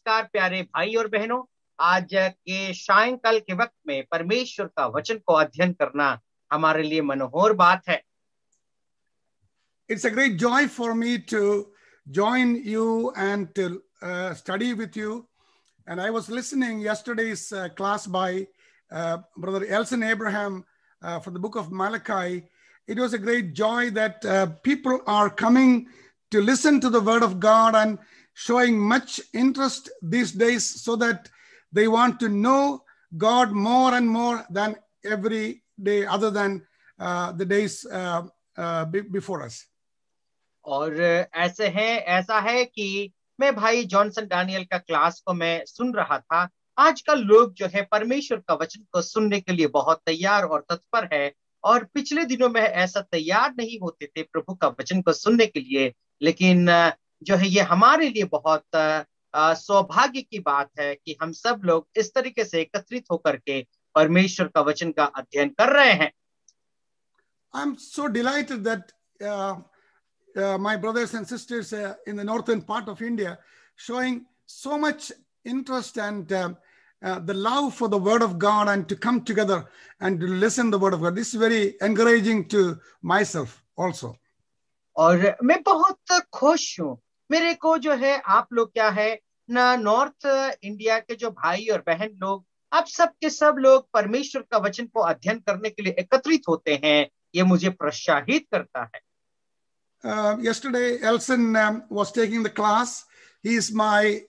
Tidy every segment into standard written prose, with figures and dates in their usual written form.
नमस्कार प्यारे भाई और बहनों। आज के सायंकाल के वक्त में परमेश्वर का वचन को अध्ययन करना हमारे लिए मनोहर बात है। It's a great joy for me to join you and to study with you. And I was listening yesterday's class by Brother Elson Abraham for the book of Malachi. It was a great joy that people are coming to listen to the word of God and showing much interest these days so that they want to know God more and more than every day other than the days before us. और ऐसा है कि मैं भाई Johnson Daniel का class को मैं सुन रहा था। आजकल लोग जो है परमेश्वर का वचन को सुनने के लिए बहुत तैयार और तत्पर है, और पिछले दिनों में ऐसा तैयार नहीं होते थे प्रभु का वचन को सुनने के लिए। लेकिन जो है ये हमारे लिए बहुत सौभाग्य की बात है कि हम सब लोग इस तरीके से एकत्रित होकर के परमेश्वर का वचन का अध्ययन कर रहे हैं। I'm so delighted that my brothers and sisters in the northern part of India showing so much interest and the love for the word of God and to come together and to listen to the word of God. This is very encouraging to myself also. और मैं बहुत खुश हूँ। मेरे को जो है आप लोग क्या है ना, नॉर्थ इंडिया के जो भाई और बहन लोग, आप सब के सब लोग परमेश्वर का वचन को अध्ययन करने के लिए एकत्रित होते हैं, ये मुझे प्रोत्साहित करता है। Yesterday, Elson was taking the class. He is my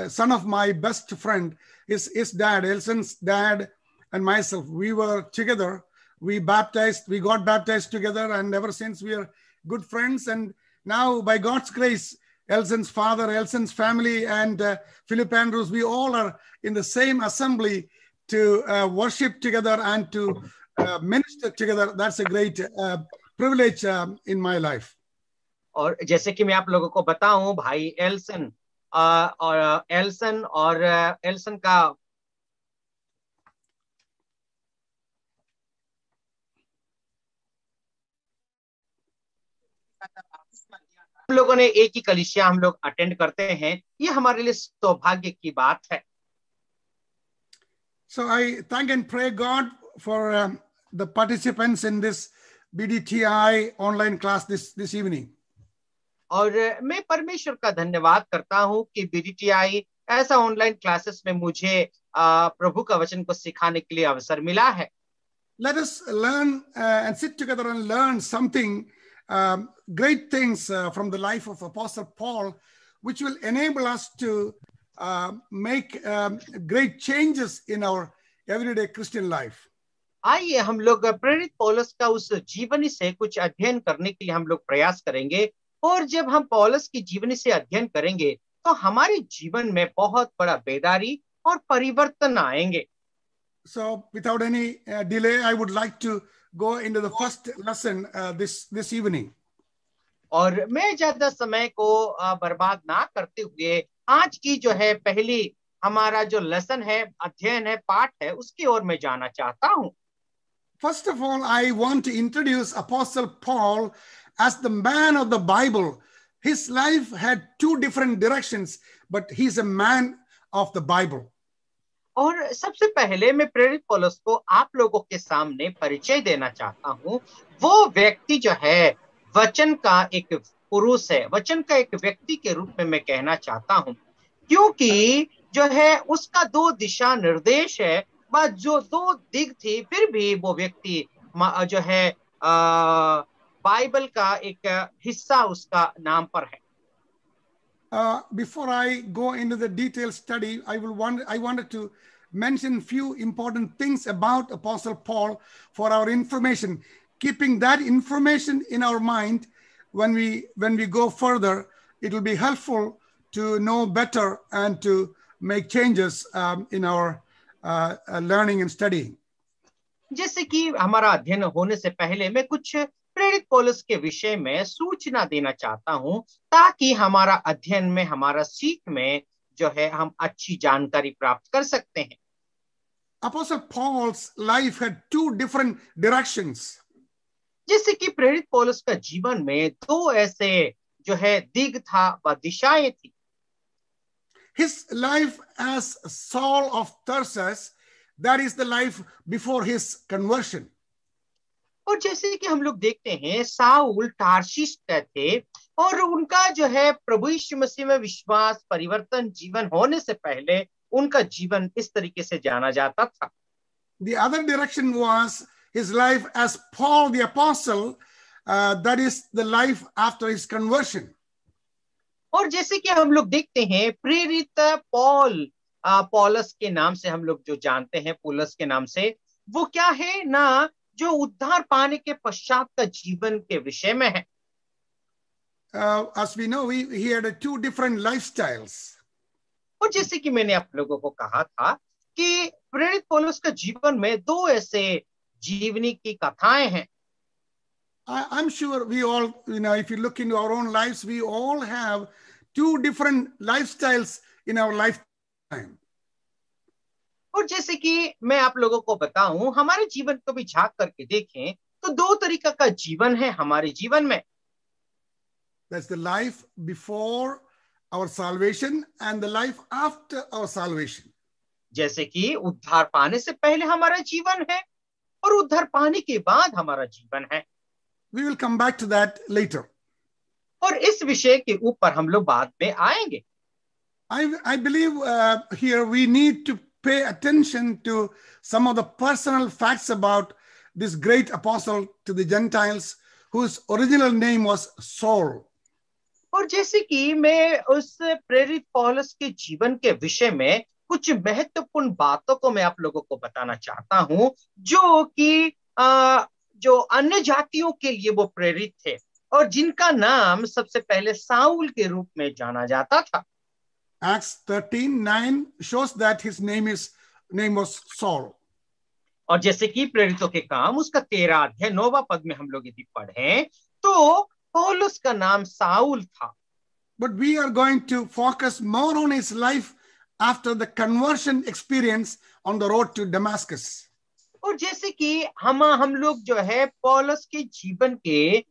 son of my best friend. His dad, Elson's dad, and myself, we were together. We got baptized together, and ever since we are good friends. And now, by God's grace, Elson's father, Elson's family, and Philip Andrews, we all are in the same assembly to worship together and to minister together. That's a great privilege in my life. और जैसे कि मैं आप लोगों को बताऊं, भाई एल्सन और एल्सन का हम लोगों ने एक ही कलीसिया हम लोग अटेंड करते हैं, ये हमारे लिए सौभाग्य की बात है। So I thank and pray God for the participants in this BDTI online class this evening. और मैं परमेश्वर का धन्यवाद करता हूं कि बीडीटीआई ऐसा ऑनलाइन क्लासेस में मुझे प्रभु का वचन को सिखाने के लिए अवसर मिला है। Let us learn and sit together and learn something great things from the life of Apostle Paul, which will enable us to make great changes in our everyday Christian life. आइए हम लोग प्रेरित पौलुस का उस जीवनी से कुछ अध्ययन करने के लिए हम लोग प्रयास करेंगे, और जब हम पौलुस की जीवनी से अध्ययन करेंगे तो हमारे जीवन में बहुत बड़ा बेदारी और परिवर्तन आएंगे। So without any delay, I would like to go into the first lesson this evening. और मैं ज्यादा समय को बर्बाद ना करते हुए आज की जो है पहली हमारा जो लेसन है, अध्ययन है, पाठ है, उसकी ओर मैं जाना चाहता हूँ। First of all, I want to introduce Apostle Paul as the man of the Bible. His life had two different directions, but he's a man of the Bible. और सबसे पहले मैं प्रेरित पौलुस को आप लोगों के सामने परिचय देना चाहता हूँ। वो व्यक्ति जो है वचन का एक पुरुष है, वचन का एक व्यक्ति के रूप में मैं कहना चाहता हूँ, क्योंकि जो है उसका दो दिशा निर्देश है, जो दो दिग थी, फिर भी वो व्यक्ति जो है बाइबल का एक हिस्सा उसका नाम पर है। Before I go into the detailed study, I wanted to mention few important things about Apostle Paul for our information, keeping that information in our mind when we go further. It will be helpful to know better and to make changes in our learning and studying. जैसे कि हमारा अध्ययन होने से पहले मैं कुछ प्रेरित पौलुस के विषय में सूचना देना चाहता हूं, ताकि हमारा अध्ययन में, हमारा सीख में जो है हम अच्छी जानकारी प्राप्त कर सकते हैं। Apostle Paul's life had two different directions. जैसे कि प्रेरित पौलुस का जीवन में दो ऐसे जो है दिग था व दिशाएं थी। his life as Saul of Tarsus, that is the life before his conversion. और जैसे कि हम लोग देखते हैं साउल टार्शिश का थे और उनका जो है प्रभु यीशु मसीह में विश्वास परिवर्तन जीवन होने से पहले उनका जीवन इस तरीके से जाना जाता था. The other direction was his life as Paul the Apostle, that is the life after his conversion. और जैसे कि हम लोग देखते हैं प्रेरित पौलस के नाम से हम लोग जो जानते हैं पौलस के नाम से, वो क्या है ना, जो उद्धार पाने के पश्चात का जीवन के विषय में है. As we know, he had two different lifestyles. और जैसे कि मैंने आप लोगों को कहा था कि प्रेरित पौलुस का जीवन में दो ऐसे जीवनी की कथाएं हैं. I'm sure we all, if you look into our own lives, we all have two different lifestyles in our lifetime. और जैसे कि मैं आप लोगों को बताऊं, हमारे जीवन को भी झांक करके देखें तो दो तरीका का जीवन है हमारे जीवन में. That's the life before our salvation and the life after our salvation. जैसे कि उद्धार पाने से पहले हमारा जीवन है और उद्धार पाने के बाद हमारा जीवन है. We will come back to that later. और इस विषय के ऊपर हम लोग बाद में आएंगे. I believe here we need to pay attention to some of the personal facts about this great apostle to the Gentiles, whose original name was Saul. और जैसे कि मैं उस प्रेरित पौलुस के जीवन के विषय में कुछ महत्वपूर्ण बातों को मैं आप लोगों को बताना चाहता हूं, जो कि जो अन्य जातियों के लिए वो प्रेरित थे और जिनका नाम सबसे पहले साउल के रूप में जाना जाता था. Acts 13:9 shows that his name was Saul. और जैसे कि प्रेरितों के काम उसका 13 अध्याय 9वां पद में हम लोग यदि पढ़ें तो पौलुस का नाम साउल था. But we are going to focus more on his life after the conversion experience on the road to Damascus. और जैसे कि हम लोग जो है पौलुस के जीवन के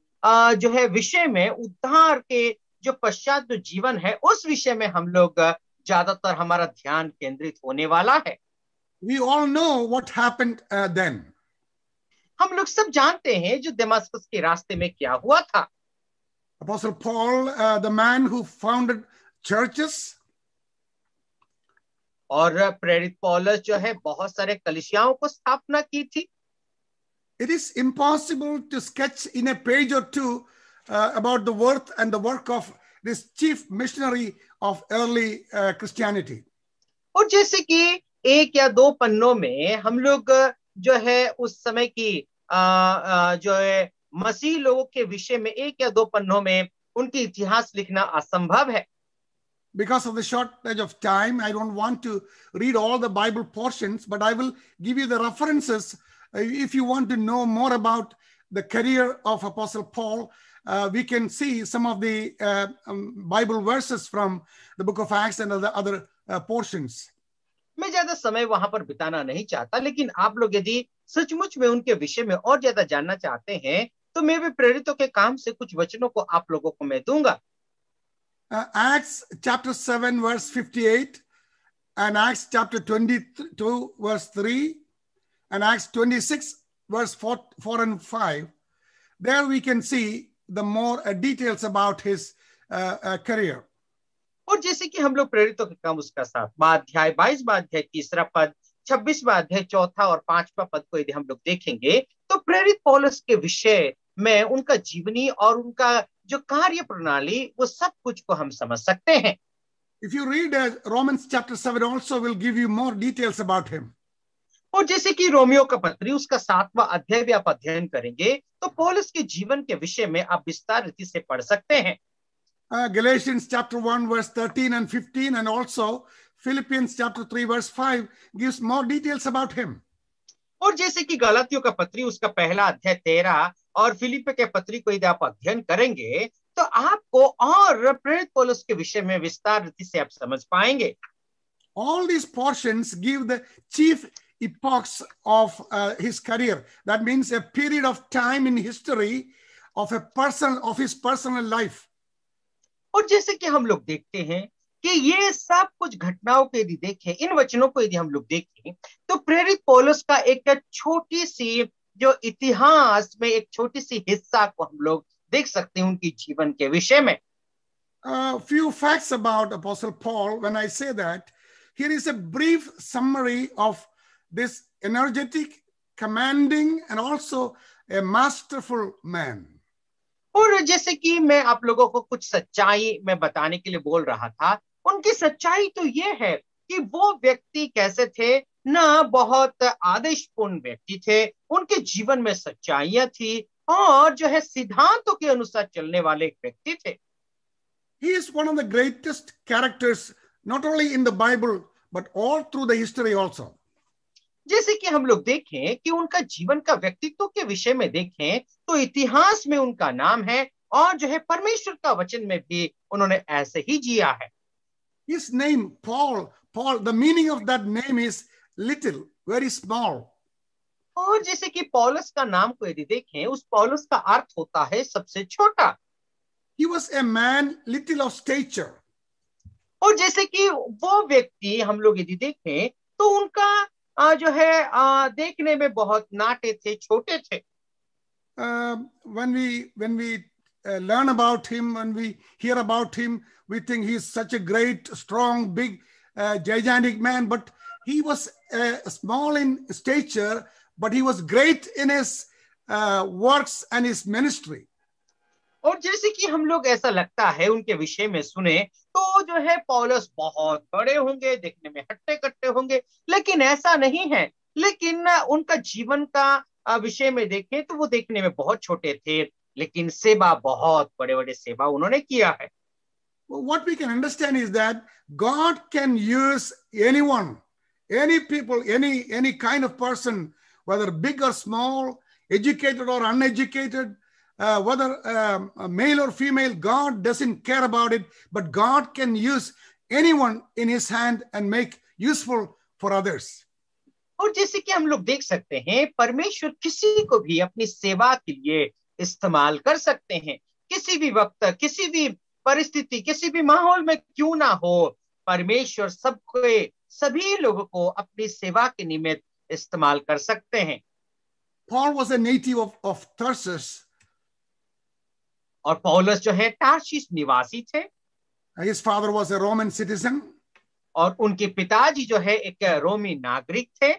जो है विषय में उद्धार के जो पश्चात जो जीवन है उस विषय में हम लोग ज्यादातर हमारा ध्यान केंद्रित होने वाला है. We all know what happened then. हम लोग सब जानते हैं जो दमास्कस के रास्ते में क्या हुआ था. Apostle Paul, the man who founded churches, और प्रेरित पौलुस जो है बहुत सारे कलीसियाओं को स्थापना की थी. It is impossible to sketch in a page or two about the worth and the work of this chief missionary of early Christianity. और जैसे कि एक या दो पन्नों में हम लोग जो है उस समय की जो है मसीह लोगों के विषय में एक या दो पन्नों में उनकी इतिहास लिखना असंभव है. Because of the shortage of time, I don't want to read all the Bible portions, but I will give you the references. If you want to know more about the career of Apostle Paul, we can see some of the Bible verses from the book of Acts and other portions. मैं ज्यादा समय वहां पर बिताना नहीं चाहता, लेकिन आप लोग यदि सचमुच में उनके विषय में और ज्यादा जानना चाहते हैं तो मैं भी प्रेरितों के काम से कुछ वचनों को आप लोगों को मैं दूंगा. Acts chapter 7 verse 58 and Acts chapter 22 verse 3 and Acts 26 verse 4 and 5. There we can see the more details about his career. और जैसे कि हम लोग प्रेरितों के काम उसका 7वां अध्याय 22वां अध्याय 3रा पद 26वां अध्याय 4था और 5वां पद को यदि हम लोग देखेंगे तो प्रेरित पौलुस के विषय में उनका जीवनी और उनका जो कार्य प्रणाली वो सब कुछ को हम समझ सकते हैं. If you read Romans chapter 7 also will give you more details about him. और जैसे कि रोमियो का पत्री उसका 7वां अध्याय भी आप अध्ययन करेंगे तो पौलुस के जीवन के विषय में आप विस्तार रीति से पढ़ सकते हैं. Galatians chapter 1 verse 13 and 15 and also Philippians chapter 3 verse 5 gives more details about him. और जैसे कि गलातियों का पत्री उसका पहला अध्याय 13 और फिलिप्पी के पत्री को यदि आप अध्ययन करेंगे तो आपको और प्रेरित पौलुस के विषय में विस्तार रीति से आप समझ पाएंगे. All these portions give the chief epochs of his career. That means a period of time in history of a person, of his personal life. और जैसे कि हम लोग देखते हैं कि ये सब कुछ घटनाओं को यदि देखें, इन वचनों को यदि हम लोग देखें, तो प्रेरित पौलुस का एक छोटी सी जो इतिहास में एक छोटी सी हिस्सा को हम लोग देख सकते हैं उनकी जीवन के विषय में। A few facts about Apostle Paul. When I say that, here is a brief summary of this energetic, commanding, and also a masterful man. और जैसे कि मैं आप लोगों को कुछ सच्चाई में बताने के लिए बोल रहा था, उनकी सच्चाई तो ये है कि वो व्यक्ति कैसे थे ना, बहुत आदर्शपूर्ण व्यक्ति थे, उनके जीवन में सच्चाइयां थी और जो है सिद्धांतों के अनुसार चलने वाले एक व्यक्ति थे। He is one of the greatest characters, not only in the Bible, but all through the history also. जैसे कि हम लोग देखें कि उनका जीवन का व्यक्तित्व के विषय में देखें तो इतिहास में उनका नाम है और जो है परमेश्वर का वचन में भी उन्होंने ऐसे ही जिया है। His name, Paul, the meaning of that name is little, very small. और जैसे कि पौलुस का नाम को यदि देखें, उस पौलुस का अर्थ होता है सबसे छोटा। He was a man little of stature. और जैसे कि वो व्यक्ति हम लोग यदि देखें तो उनका जो है देखने में बहुत नाटे थे, छोटे थे। When we learn about him, when we hear about him, we think he's such a great, strong, big, gigantic man. But he was small in stature, but he was great in his works and his ministry. और जैसे कि हम लोग ऐसा लगता है उनके विषय में सुने तो जो है पौलुस बहुत बड़े होंगे, देखने में हट्टे कट्टे होंगे, लेकिन ऐसा नहीं है। लेकिन उनका जीवन का विषय में देखें तो वो देखने में बहुत छोटे थे, लेकिन सेवा, बहुत बड़े बड़े सेवा उन्होंने किया है। What we can understand is that God can use anyone, any people, any kind of person, whether big or small, educated or uneducated, whether male or female, God doesn't care about it, but God can use anyone in his hand and make useful for others. और जैसे कि हम लोग देख सकते हैं, परमेश्वर किसी को भी अपनी सेवा के लिए इस्तेमाल कर सकते हैं। किसी भी वक्त, किसी भी परिस्थिति, किसी भी माहौल में क्यों ना हो, परमेश्वर सभी लोगों को अपनी सेवा के निमित्त इस्तेमाल कर सकते हैं। Paul was a native of Tarsus. और पौलुस जो है टार्शीस निवासी थे। His father was a Roman citizen. और उनके पिताजी जो है एक रोमी नागरिक थे।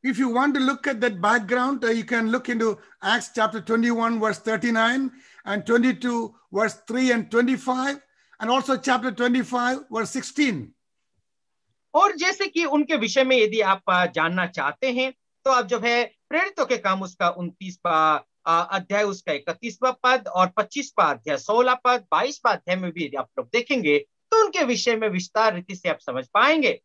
If you want to look at that background, you can look into Acts chapter 21, verse 39, and 22, verse 3 and 25, and also chapter 25, verse 16. और जैसे कि उनके विषय में यदि आप जानना चाहते हैं तो आप जो है प्रेरितों के काम उसका 29वां अध्याय, उसका 31वां पद और 25वां अध्याय 16 पद, 22वां अध्याय में भी यदि आप लोग देखेंगे तो उनके विषय में विस्तार रीति से आप समझ पाएंगे।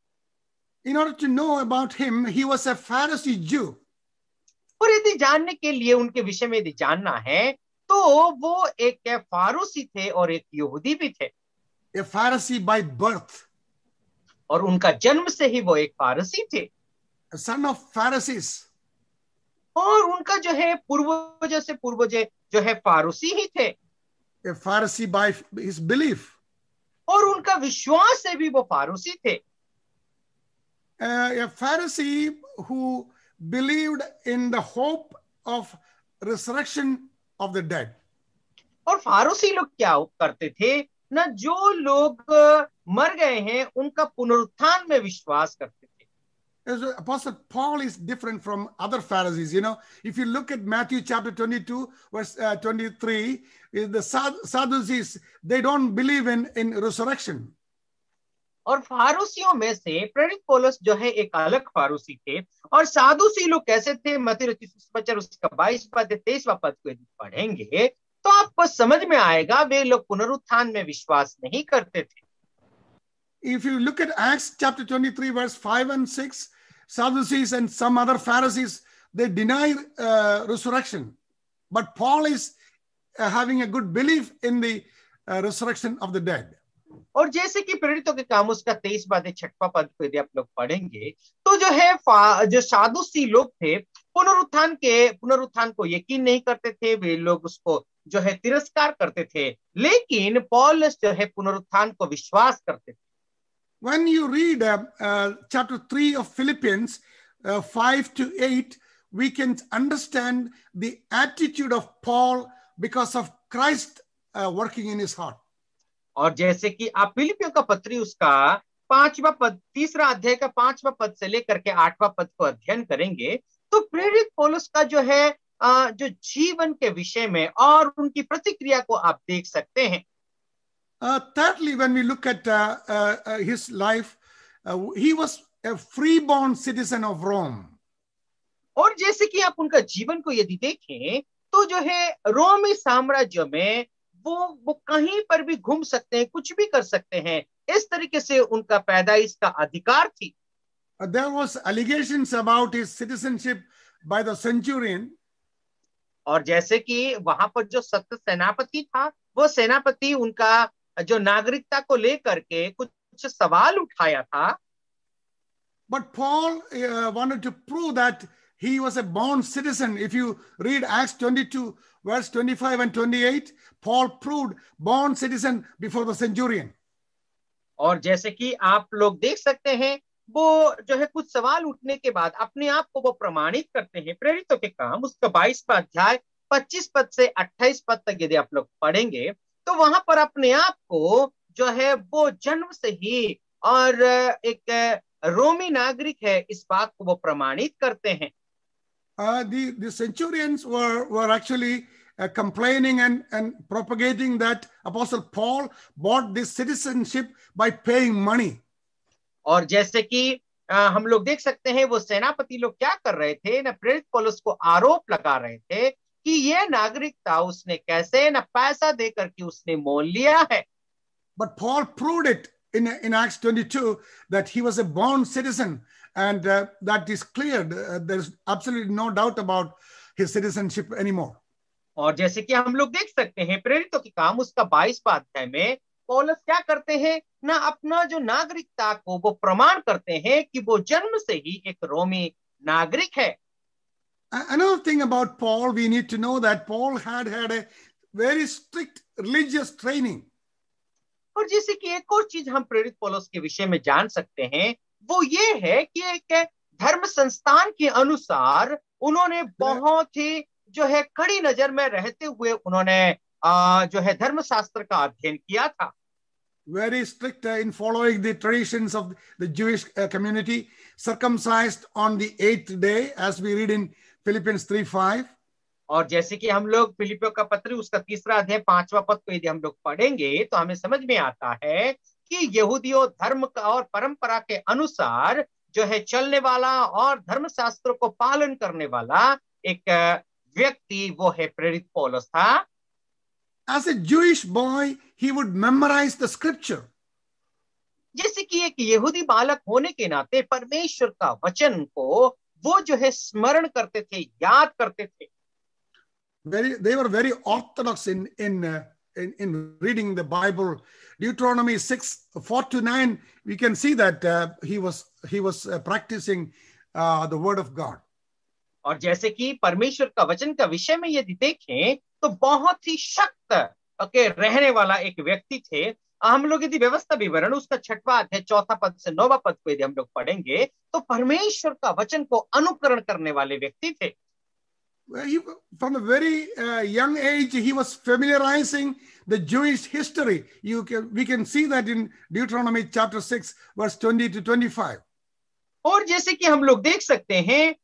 In order to know about him, he was a Pharisee Jew. और यदि जानने के लिए उनके विषय में यदि जानना है तो वो एक फारूसी थे और एक यहूदी भी थे। A Pharisee by birth. और उनका जन्म से ही वो एक फारसी थे। A son of Pharisees. और उनका जो है पूर्वजों से पूर्वज जो है फारूसी ही थे। A Pharisee by his belief. और उनका विश्वास से भी वो फारूसी थे। A Pharisee who believed in the hope of resurrection of the dead. और फारूसी लोग क्या करते थे ना, जो लोग मर गए हैं उनका पुनरुत्थान में विश्वास करते थे। Apostle Paul is different from other Pharisees. You know, if you look at Matthew chapter 22, verse 23, the Sadducees, they don't believe in resurrection. और फारूसियों में से प्रेरित पौलुस जो है एक अलग फारूसी थे। और सादुसी लोग कैसे थे, मत्ती रचित सुसमाचार उसका 22 पद 23वां पद को यदि पढ़ेंगे तो आपको समझ में आएगा वे लोग पुनरुत्थान में विश्वास नहीं करते थे। If you look at Acts chapter 23, verse 5 and 6, Sadducees and some other Pharisees, they deny resurrection. But Paul is having a good belief in the resurrection of the dead. और जैसे कि प्रेरितों के काम उसका 23 बातें 6वां पद को यदि आप लोग पढ़ेंगे तो जो है जो सादुसी लोग थे पुनरुत्थान को यकीन नहीं करते थे, वे लोग उसको जो है तिरस्कार करते थे। लेकिन पौलुस जो है पुनरुत्थान को विश्वास करते थे। when you read chapter 3 of Philippians 5 to 8, we can understand the attitude of Paul because of Christ working in his heart. और जैसे कि आप फिलिपियों का पत्री उसका 5वां पद, 3रा अध्याय का 5वां पद से लेकर के 8वां पद को अध्ययन करेंगे, तो प्रेरित पौलुस का जो है जो जीवन के विषय में और उनकी प्रतिक्रिया को आप देख सकते हैं. Thirdly, when we look at his life, he was a free-born citizen of Rome. और जैसे कि आप उनका जीवन को यदि देखें, तो जो है रोमी साम्राज्य में वो कहीं पर भी घूम सकते हैं, कुछ भी कर सकते हैं, इस तरीके से उनका पैदाइश का अधिकार थी. There was allegations about his citizenship by the centurion. और जैसे कि वहां पर जो सत्य सेनापति था, वो सेनापति उनका जो नागरिकता को लेकर के कुछ सवाल उठाया था. But Paul wanted to prove that he was a born citizen. If you read Acts 22, verse 25 and 28, Paul proved born citizen before the centurion. और जैसे कि आप लोग देख सकते हैं, वो जो है कुछ सवाल उठने के बाद अपने आप को वो प्रमाणित करते हैं. प्रेरितों के काम उसका 22वां अध्याय 25 पद से 28 पद तक यदि आप लोग पढ़ेंगे, तो वहां पर अपने आप को जो है वो जन्म से ही और एक रोमी नागरिक है, इस बात को वो प्रमाणित करते हैं. The centurions were actually complaining and propagating that Apostle Paul bought this citizenship by paying money. और जैसे कि हम लोग देख सकते हैं, वो सेनापति लोग क्या कर रहे थे ना, प्रेरित पौलुस को आरोप लगा रहे थे कि ये नागरिकता उसने कैसे ना पैसा देकर के उसने मोल लिया है. But Paul proved it in Acts 22 that he was a born citizen, and that is clear. There's absolutely no doubt about his citizenship anymore. और जैसे कि हम लोग देख सकते हैं, प्रेरितों के काम उसका 22वां अध्याय में पौलुस क्या करते हैं ना, अपना जो नागरिकता को वो प्रमाण करते हैं कि वो जन्म से ही एक रोमी नागरिक है. Another thing about Paul, we need to know that Paul had a very strict religious training. और जैसे कि एक और चीज हम प्रेरित पौलुस के विषय में जान सकते हैं, वो ये है कि एक धर्म संस्थान के अनुसार उन्होंने बहुत ही जो है कड़ी नजर में रहते हुए उन्होंने जो है धर्मशास्त्र का अध्ययन किया था. Very strict in following the traditions of the Jewish community, circumcised on the 8th day, as we read in Philippians 3:5. और जैसे कि हम लोग फिलिपियों का पत्र उसका 3रा अध्याय 5वां पद को यदि हम लोग पढ़ेंगे, तो हमें समझ में आता है कि यहूदियों धर्म का और परंपरा के अनुसार जो है चलने वाला और धर्मशास्त्र को पालन करने वाला एक व्यक्ति वो है प्रेरित पौलुस था. As a Jewish boy, he would memorize the scripture. जैसे कि एक यहूदी बालक होने के नाते परमेश्वर का वचन को वो जो है स्मरण करते थे, याद करते थे. They were very orthodox in reading the Bible. Deuteronomy 6:4-9, we can see that he was practicing the word of God. और जैसे कि परमेश्वर का वचन का विषय में यदि देखें, तो बहुत ही सख्त के रहने वाला एक व्यक्ति थे. हम लोग यदि व्यवस्था विवरण उसका 6वां अध्याय 4 पद से 9वां पद को यदि हम लोग पढ़ेंगे, तो परमेश्वर का वचन को अनुकरण करने वाले व्यक्ति थे. From a very young age, he was familiarizing the Jewish history. We can see that in Deuteronomy chapter 6, verse 20-25. और जैसे कि हम लोग देख सकते हैं,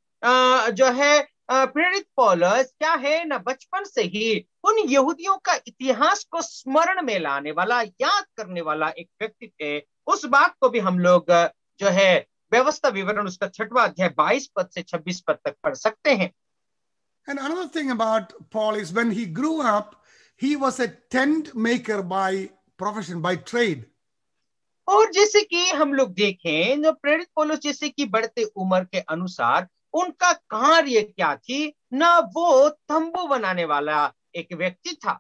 जो है प्रेरित पौलुस क्या है ना, बचपन से ही उन यहूदियों का इतिहास को स्मरण में लाने वाला, याद करने वाला एक व्यक्ति थे. उस बात को भी हम लोग जो है व्यवस्था विवरण उसका 6वां अध्याय 22 पद से 26 पद तक पढ़ सकते हैं. And another thing about Paul is when he grew up, he was a tent maker by profession, by trade. और जैसे कि हम लोग देखें, जो प्रेरित पौलुस जैसे कि बढ़ते उम्र के अनुसार उनका कार्य क्या थी ना, वो तंबू बनाने वाला एक व्यक्ति था.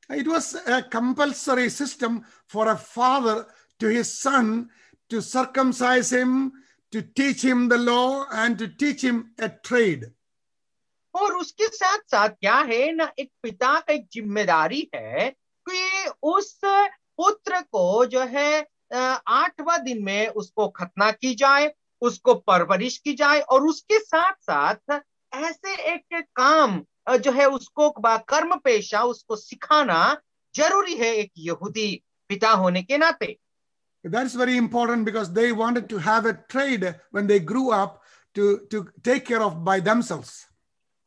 It was a compulsory system for a father to his son to circumcise him, to teach him the law, and to teach him a trade. और उसके साथ साथ क्या है ना, एक पिता का एक जिम्मेदारी है कि उस पुत्र को जो है 8वां दिन में उसको खतना की जाए, उसको परवरिश की जाए, और उसके साथ साथ ऐसे एक काम जो है उसको कर्म पेशा उसको सिखाना जरूरी है एक यहूदी पिता होने के नाते। That's very important because they wanted to have a trade when they grew up to take care of by themselves.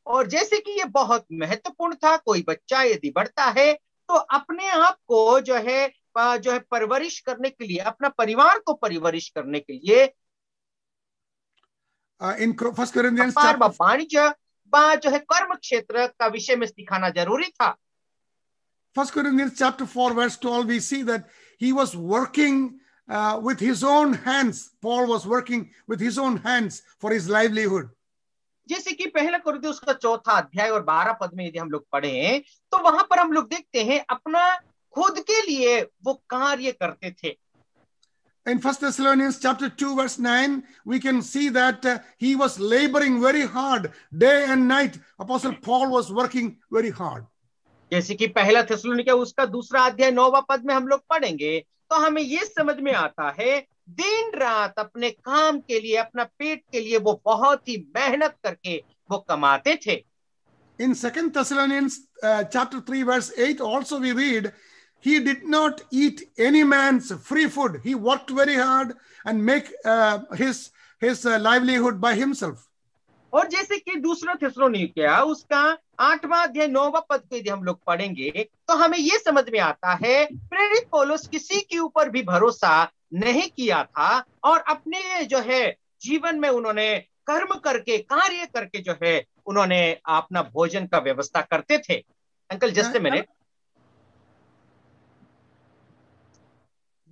और जैसे कि ये बहुत महत्वपूर्ण था, कोई बच्चा यदि बढ़ता है तो अपने आप को जो है परवरिश करने के लिए, अपना परिवार को परवरिश करने के लिए In 1 Corinthians व्यापार व chapter वाणिज्य व जो है कर्म क्षेत्र का विषय में सिखाना जरूरी था। 1 Corinthians chapter 4 verse 12 we see that he was working with his own hands. Paul was working with his own hands for his livelihood. जैसे कि पहला कुरिन्थियों उसका 4 अध्याय और 12 पद में यदि हम लोग पढ़ें तो वहां पर हम लोग देखते हैं अपना खुद के लिए वो कार्य करते थे। In 1 Thessalonians chapter 2 verse 9 we can see that he was laboring very hard day and night. Apostle Paul was working very hard. जैसे कि पहला थिस्सलुनीके उसका 2 अध्याय 9वां पद में हम लोग पढ़ेंगे तो हमें ये समझ में आता है दिन रात अपने काम के लिए, अपना पेट के लिए वो बहुत ही मेहनत करके वो कमाते थे। In 2 Thessalonians chapter 3 verse 8 also we read he did not eat any man's free food. He worked very hard and make his livelihood by himself. और जैसे कि दूसरा थिस्सलुनीके उसका 8वां अध्याय 9वां पद को यदि हम लोग पढ़ेंगे तो हमें ये समझ में आता है प्रेरित पौलुस किसी के ऊपर भी भरोसा नहीं किया था और अपने जो है जीवन में उन्होंने कर्म करके, कार्य करके जो है उन्होंने अपना भोजन का व्यवस्था करते थे। Uncle just a minute.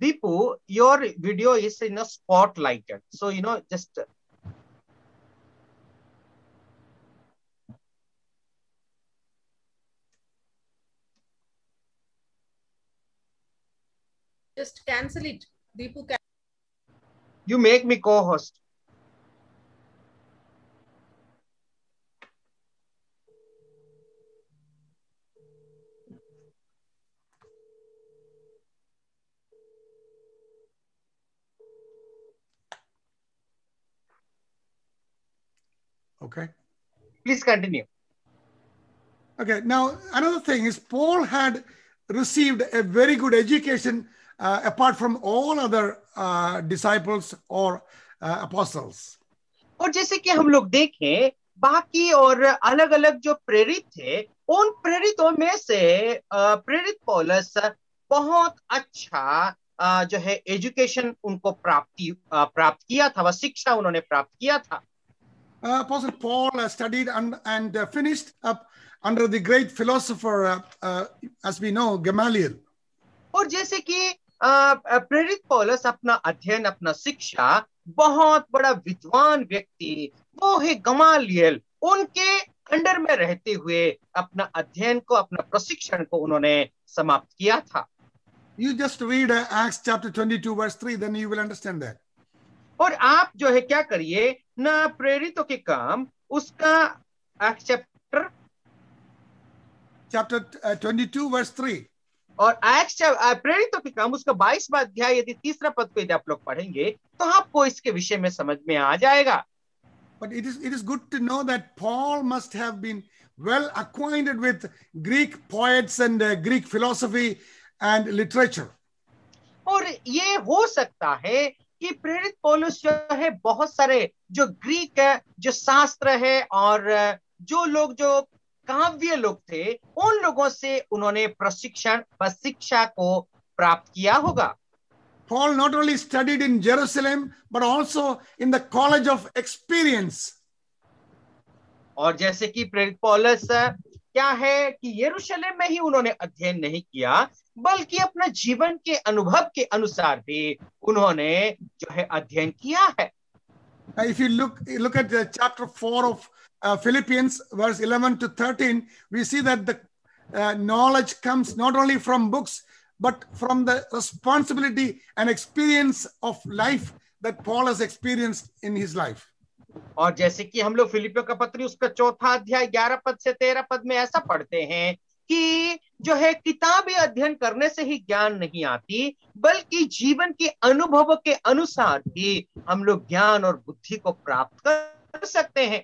Deepu, your video is in a spotlighted, so just cancel it. Deepu, you make me co-host. Okay. Please continue. Okay. Now another thing is Paul had received a very good education apart from all other disciples or apostles. और जैसे कि हम लोग देखें बाकी और अलग अलग जो प्रेरित थे उन प्रेरितों में से प्रेरित पौलुस बहुत अच्छा जो है एजुकेशन उनको प्राप्त किया था, वह शिक्षा उन्होंने प्राप्त किया था। Apostle Paul studied and finished up under the great philosopher as we know Gamaliel. और जैसे कि प्रेरित पौलुस अपना अध्ययन, अपना शिक्षा बहुत बड़ा विद्वान व्यक्ति वो है गमालियल, उनके अंडर में रहते हुए अपना अध्ययन को, अपना प्रशिक्षण को उन्होंने समाप्त किया था। You just read Acts chapter 22 verse 3, then you will understand that. और आप जो है क्या करिए ना प्रेरितों के काम उसका एक्ट chapter 22 verse 3 और एक्ट प्रेरितों के काम उसका 22वां अध्याय यदि 3 पद को यदि आप लोग पढ़ेंगे तो आपको इसके विषय में समझ में आ जाएगा। But it is good to know that Paul must have been well acquainted with Greek poets and Greek philosophy and literature. और ये हो सकता है कि प्रेरित पौलुस जो है बहुत सारे जो ग्रीक है, जो शास्त्र है और जो लोग जो काव्य लोग थे उन लोगों से उन्होंने प्रशिक्षण व शिक्षा को प्राप्त किया होगा। Paul not only studied in Jerusalem but also in the college of experience. और जैसे कि प्रेरित पौलुस क्या है कि यरूशलेम में ही उन्होंने अध्ययन नहीं किया बल्कि अपना जीवन के अनुभव के अनुसार भी उन्होंने जो है अध्ययन किया है। If you look at the chapter 4 of Philippians verse 11 to 13, we see that the knowledge comes not only from books but from the responsibility and experience of life that Paul has experienced in his life. और जैसे कि हम लोग फिलिपियों का पत्री उसका 4 अध्याय 11 पद से 13 पद में ऐसा पढ़ते हैं कि जो है किताबी अध्ययन करने से ही ज्ञान नहीं आती, बल्कि जीवन के अनुभवों के अनुसार ही हम लोग ज्ञान और बुद्धि को प्राप्त कर सकते हैं।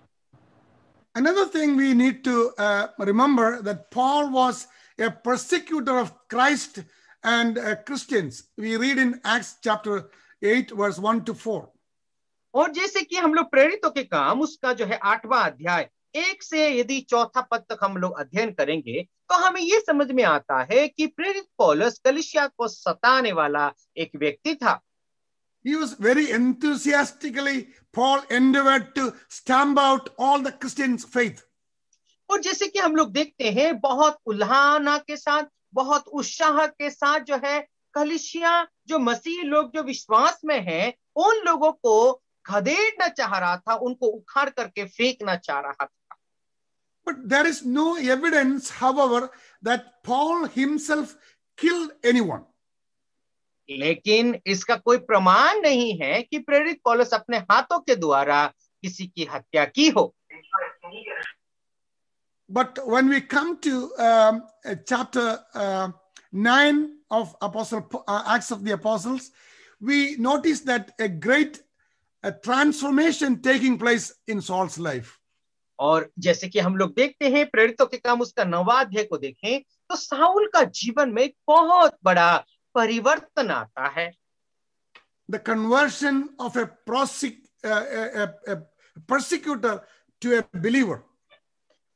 Another thing we need to remember that Paul was a persecutor of Christ and Christians. We read in Acts chapter 8, verse 1 to 4. और जैसे कि हम लोग प्रेरितों के काम उसका जो है 8वां अध्याय 1 से यदि 4था पद तक हम लोग अध्ययन करेंगे, तो हमें ये समझ में आता है कि प्रेरित पौलुस कलीसिया को सताने वाला एक व्यक्ति था। He was very enthusiastically, Paul endeavored to stamp out all the Christians' faith. और जैसे कि हम लोग देखते हैं बहुत उल्लाहना के साथ, बहुत उत्साह के साथ जो है कलीसिया, जो मसीह लोग जो विश्वास में हैं, उन लोगों को खदेड़ना चाह रहा था, उनको उखाड़ करके फेंकना चाह रहा था। But there is no evidence, however, that Paul himself killed anyone. लेकिन इसका कोई प्रमाण नहीं है कि प्रेरित पौलुस अपने हाथों के द्वारा किसी की हत्या की हो। But when we come to chapter 9 of Acts of the Apostles, we notice that a great transformation taking place in Saul's life. और जैसे कि हम लोग देखते हैं प्रेरितों के काम उसका 9वां अध्याय को देखें, तो साउल का जीवन में एक बहुत बड़ा परिवर्तन आता है। The conversion of a persecutor to a believer.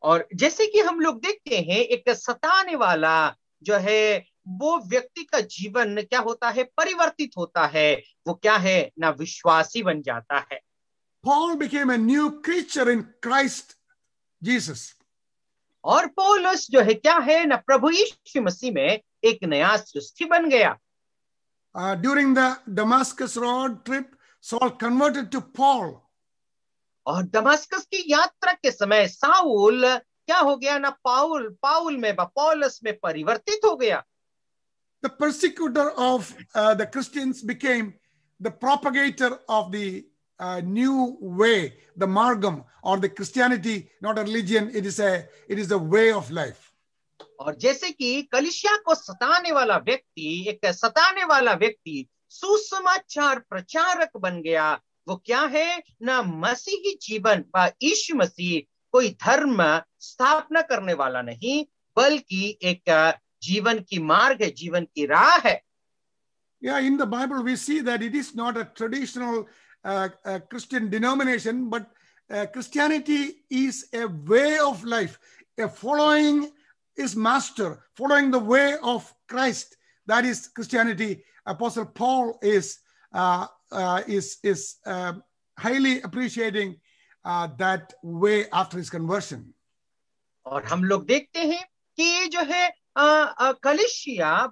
और जैसे कि हम लोग देखते हैं एक सताने वाला जो है वो व्यक्ति का जीवन क्या होता है, परिवर्तित होता है। वो क्या है ना, विश्वासी बन जाता है। Paul became a new creature in Christ Jesus. और पौलुस जो है क्या है ना, प्रभु यीशु मसीह में एक नया सृष्टि बन गया। During the Damascus road trip, Saul converted to Paul. और दमास्कस की यात्रा के समय साउल क्या हो गया ना, पाउल में पौलुस में परिवर्तित हो गया। The persecutor of the Christians became the propagator of the new way, the margam, or the Christianity, not a religion, it is a way of life. और जैसे कि कलीसिया को सताने वाला व्यक्ति सुसमाचार प्रचारक बन गया। वो क्या है ना, मसीही जीवन यीशु मसीह कोई धर्म स्थापना करने वाला नहीं, बल्कि एक जीवन की मार्ग है, जीवन की राह है। Yeah, in the Bible we see that it is not a traditional Christian denomination, but Christianity is a way of life, a following his master, following the way of Christ. That is Christianity. Apostle Paul is highly appreciating that way after his conversion. और हम लोग देखते हैं कि जो है कलीसिया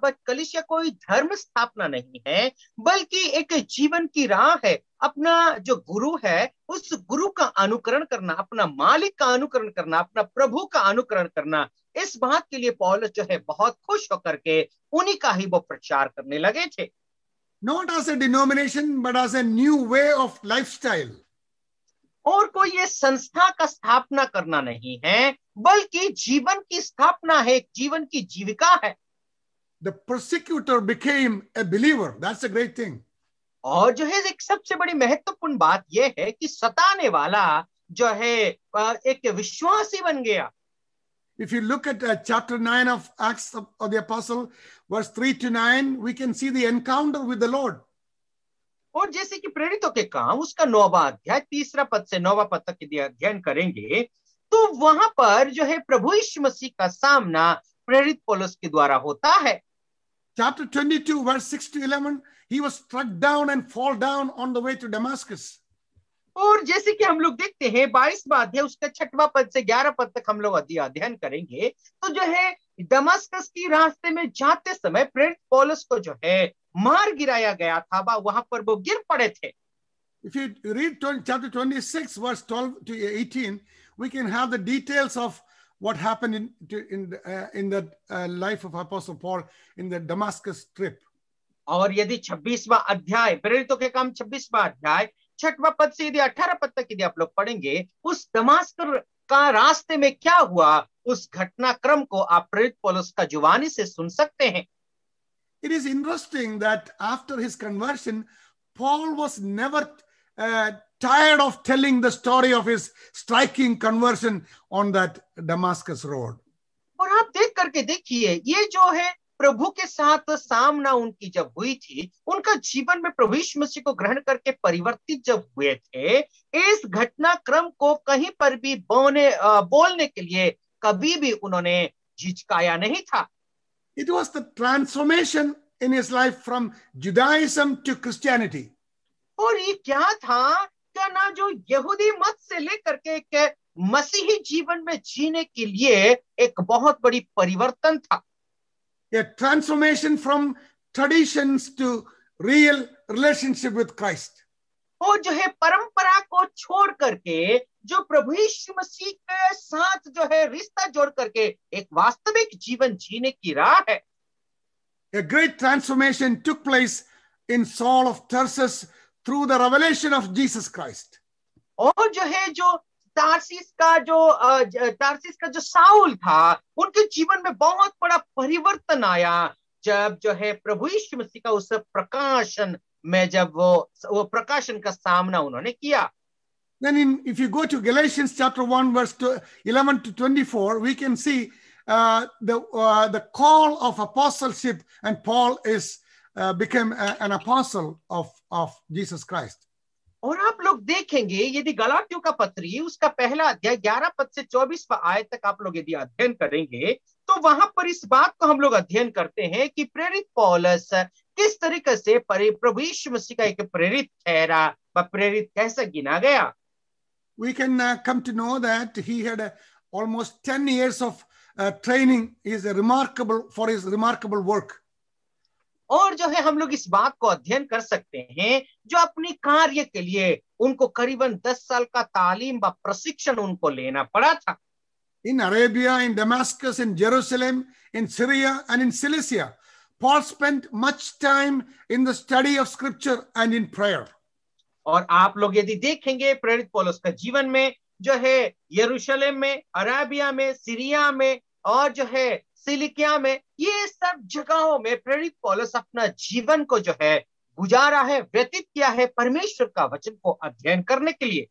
कोई धर्म स्थापना नहीं है, बल्कि एक जीवन की राह है। अपना जो गुरु है उस गुरु का अनुकरण करना, अपना मालिक का अनुकरण करना, अपना प्रभु का अनुकरण करना, इस बात के लिए पौलुस जो है बहुत खुश होकर के उन्हीं का ही वो प्रचार करने लगे थे। Not as a denomination, but as a new way of lifestyle. और कोई ये संस्था का स्थापना करना नहीं है, बल्कि जीवन की स्थापना है, जीवन की जीविका है। The persecutor became a believer. That's a great thing. और जो है एक सबसे बड़ी महत्वपूर्ण बात यह है कि सताने वाला जो है एक विश्वासी बन गया। If you look at chapter 9 of Acts of the Apostle, verse 3 to 9, we can see the encounter with the Lord. और जैसे कि प्रेरितों के काम उसका 9वां अध्याय 3 पद से 9वां पद तक यदि अध्ययन करेंगे, तो वहां पर जो है प्रभु यीशु मसीह का सामना प्रेरित पौलुस के द्वारा होता है। Chapter 22, verse 6 to 11, he was struck down and fall down on the way to Damascus. और जैसे कि हम लोग देखते हैं 22वां अध्याय उसका 6वां पद से 11 पद तक हम लोग अध्ययन करेंगे, तो जो है दमस्कस की रास्ते में जाते समय प्रेरित पौलुस को जो है मार गिराया गया था, वहां पर वो गिर पड़े थे। If you read chapter 26, verse 12 to 18, we can have the details of what happened in the life of Apostle Paul in the Damascus trip. और यदि 26वां अध्याय प्रेरितों के काम 26वां अध्याय 6वां पद से यदि 18 पद तक यदि आप लोग पढ़ेंगे, उस दमास्कस का रास्ते में क्या हुआ, उस घटनाक्रम को आप प्रेरित पौलुस का जुबानी से सुन सकते हैं। It is interesting that after his conversion, Paul was never tired of telling the story of his striking conversion on that Damascus road. और आप देख करके देखिए, ये जो है प्रभु के साथ सामना उनकी जब हुई थी, उनका जीवन में प्रभु यीशु मसीह को ग्रहण करके परिवर्तित जब हुए थे, इस घटनाक्रम को कहीं पर भी बोलने के लिए कभी भी उन्होंने झिझकाया नहीं था। It was the transformation in his life from Judaism to Christianity. और ये क्या था, क्या ना जो यहूदी मत से लेकर के एक मसीही जीवन में जीने के लिए एक बहुत बड़ी परिवर्तन था। A transformation from traditions to real relationship with Christ. और जो है परंपरा को छोड़ करके जो प्रभु यीशु मसीह के साथ जो है रिश्ता जोड़ करके एक वास्तविक जीवन जीने की राह है। A great transformation took place in Saul of Tarsus through the revelation of Jesus Christ. और जो है जो तारसीस का जो साउल था, उनके जीवन में बहुत बड़ा परिवर्तन आया जब जो है प्रभु यीशु मसीह का उस प्रकाशन में जब वो प्रकाशन का सामना उन्होंने किया। Then if you go to Galatians chapter 1 verse 11 to 24, we can see the call of apostleship, and Paul is became an apostle of Jesus Christ. और आप लोग देखेंगे, यदि गलातियों का पत्री उसका पहला अध्याय 11 पद से 24वां आयत तक आप लोग यदि अध्ययन करेंगे, तो वहां पर इस बात को हम लोग अध्ययन करते हैं कि प्रेरित पौलुस किस तरीके से प्रभु यीशु मसीह का एक प्रेरित ठहरा व प्रेरित कैसे गिना गया। We can come to know that he had almost 10 years of training. He is remarkable for his remarkable work. और जो है हम लोग इस बात को अध्ययन कर सकते हैं, जो अपनी कार्य के लिए उनको करीबन 10 साल का तालीम व प्रशिक्षण उनको लेना पड़ा था। In Arabia, in Damascus, in Jerusalem, in Syria, and in Cilicia, Paul spent much time in the study of scripture and in prayer. और आप लोग यदि देखेंगे प्रेरित पौलुस का जीवन में जो है यरूशलेम में, अराबिया में, सीरिया में और जो है सिलिकिया में, ये सब जगहों में प्रेरित पौलुस अपना जीवन को जो है गुजारा है, व्यतीत किया है परमेश्वर का वचन को अध्ययन करने के लिए।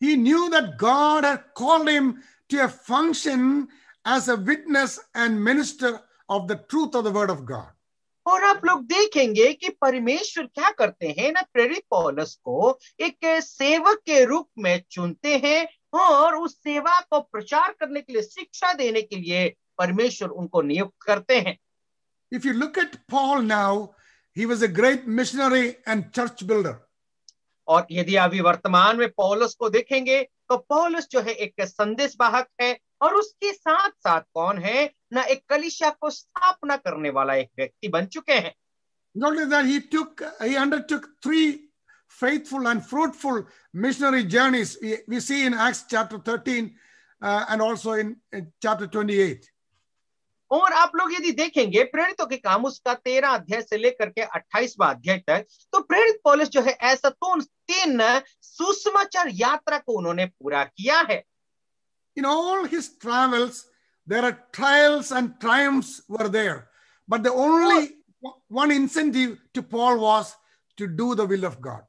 He knew that God had called him to a function as a witness and minister of the truth of the word of God. और आप लोग देखेंगे कि परमेश्वर क्या करते हैं ना, प्रेरित पौलुस को एक सेवक के रूप में चुनते हैं और उस सेवा को प्रचार करने के लिए, शिक्षा देने के लिए परमेश्वर उनको नियुक्त करते हैं। If you look at Paul now, he was a great missionary and church builder. और यदि अभी वर्तमान में पौलुस को देखेंगे तो पौलुस जो है एक संदेश वाहक है और उसके साथ साथ कौन है ना, एक कलीसिया को स्थापना करने वाला एक व्यक्ति बन चुके हैं। Not only that, he undertook 3 faithful and fruitful missionary journeys. We see in Acts chapter 13 and also in chapter 28. और आप लोग यदि देखेंगे प्रेरितों के काम उसका 13 अध्याय से लेकर के 28वां अध्याय तक, तो प्रेरित पौलुस जो है ऐसा तो 3 सुसमाचार यात्रा को उन्होंने पूरा किया है। In all his travels, there are trials and triumphs were there, but the only one incentive to Paul was to do the will of God.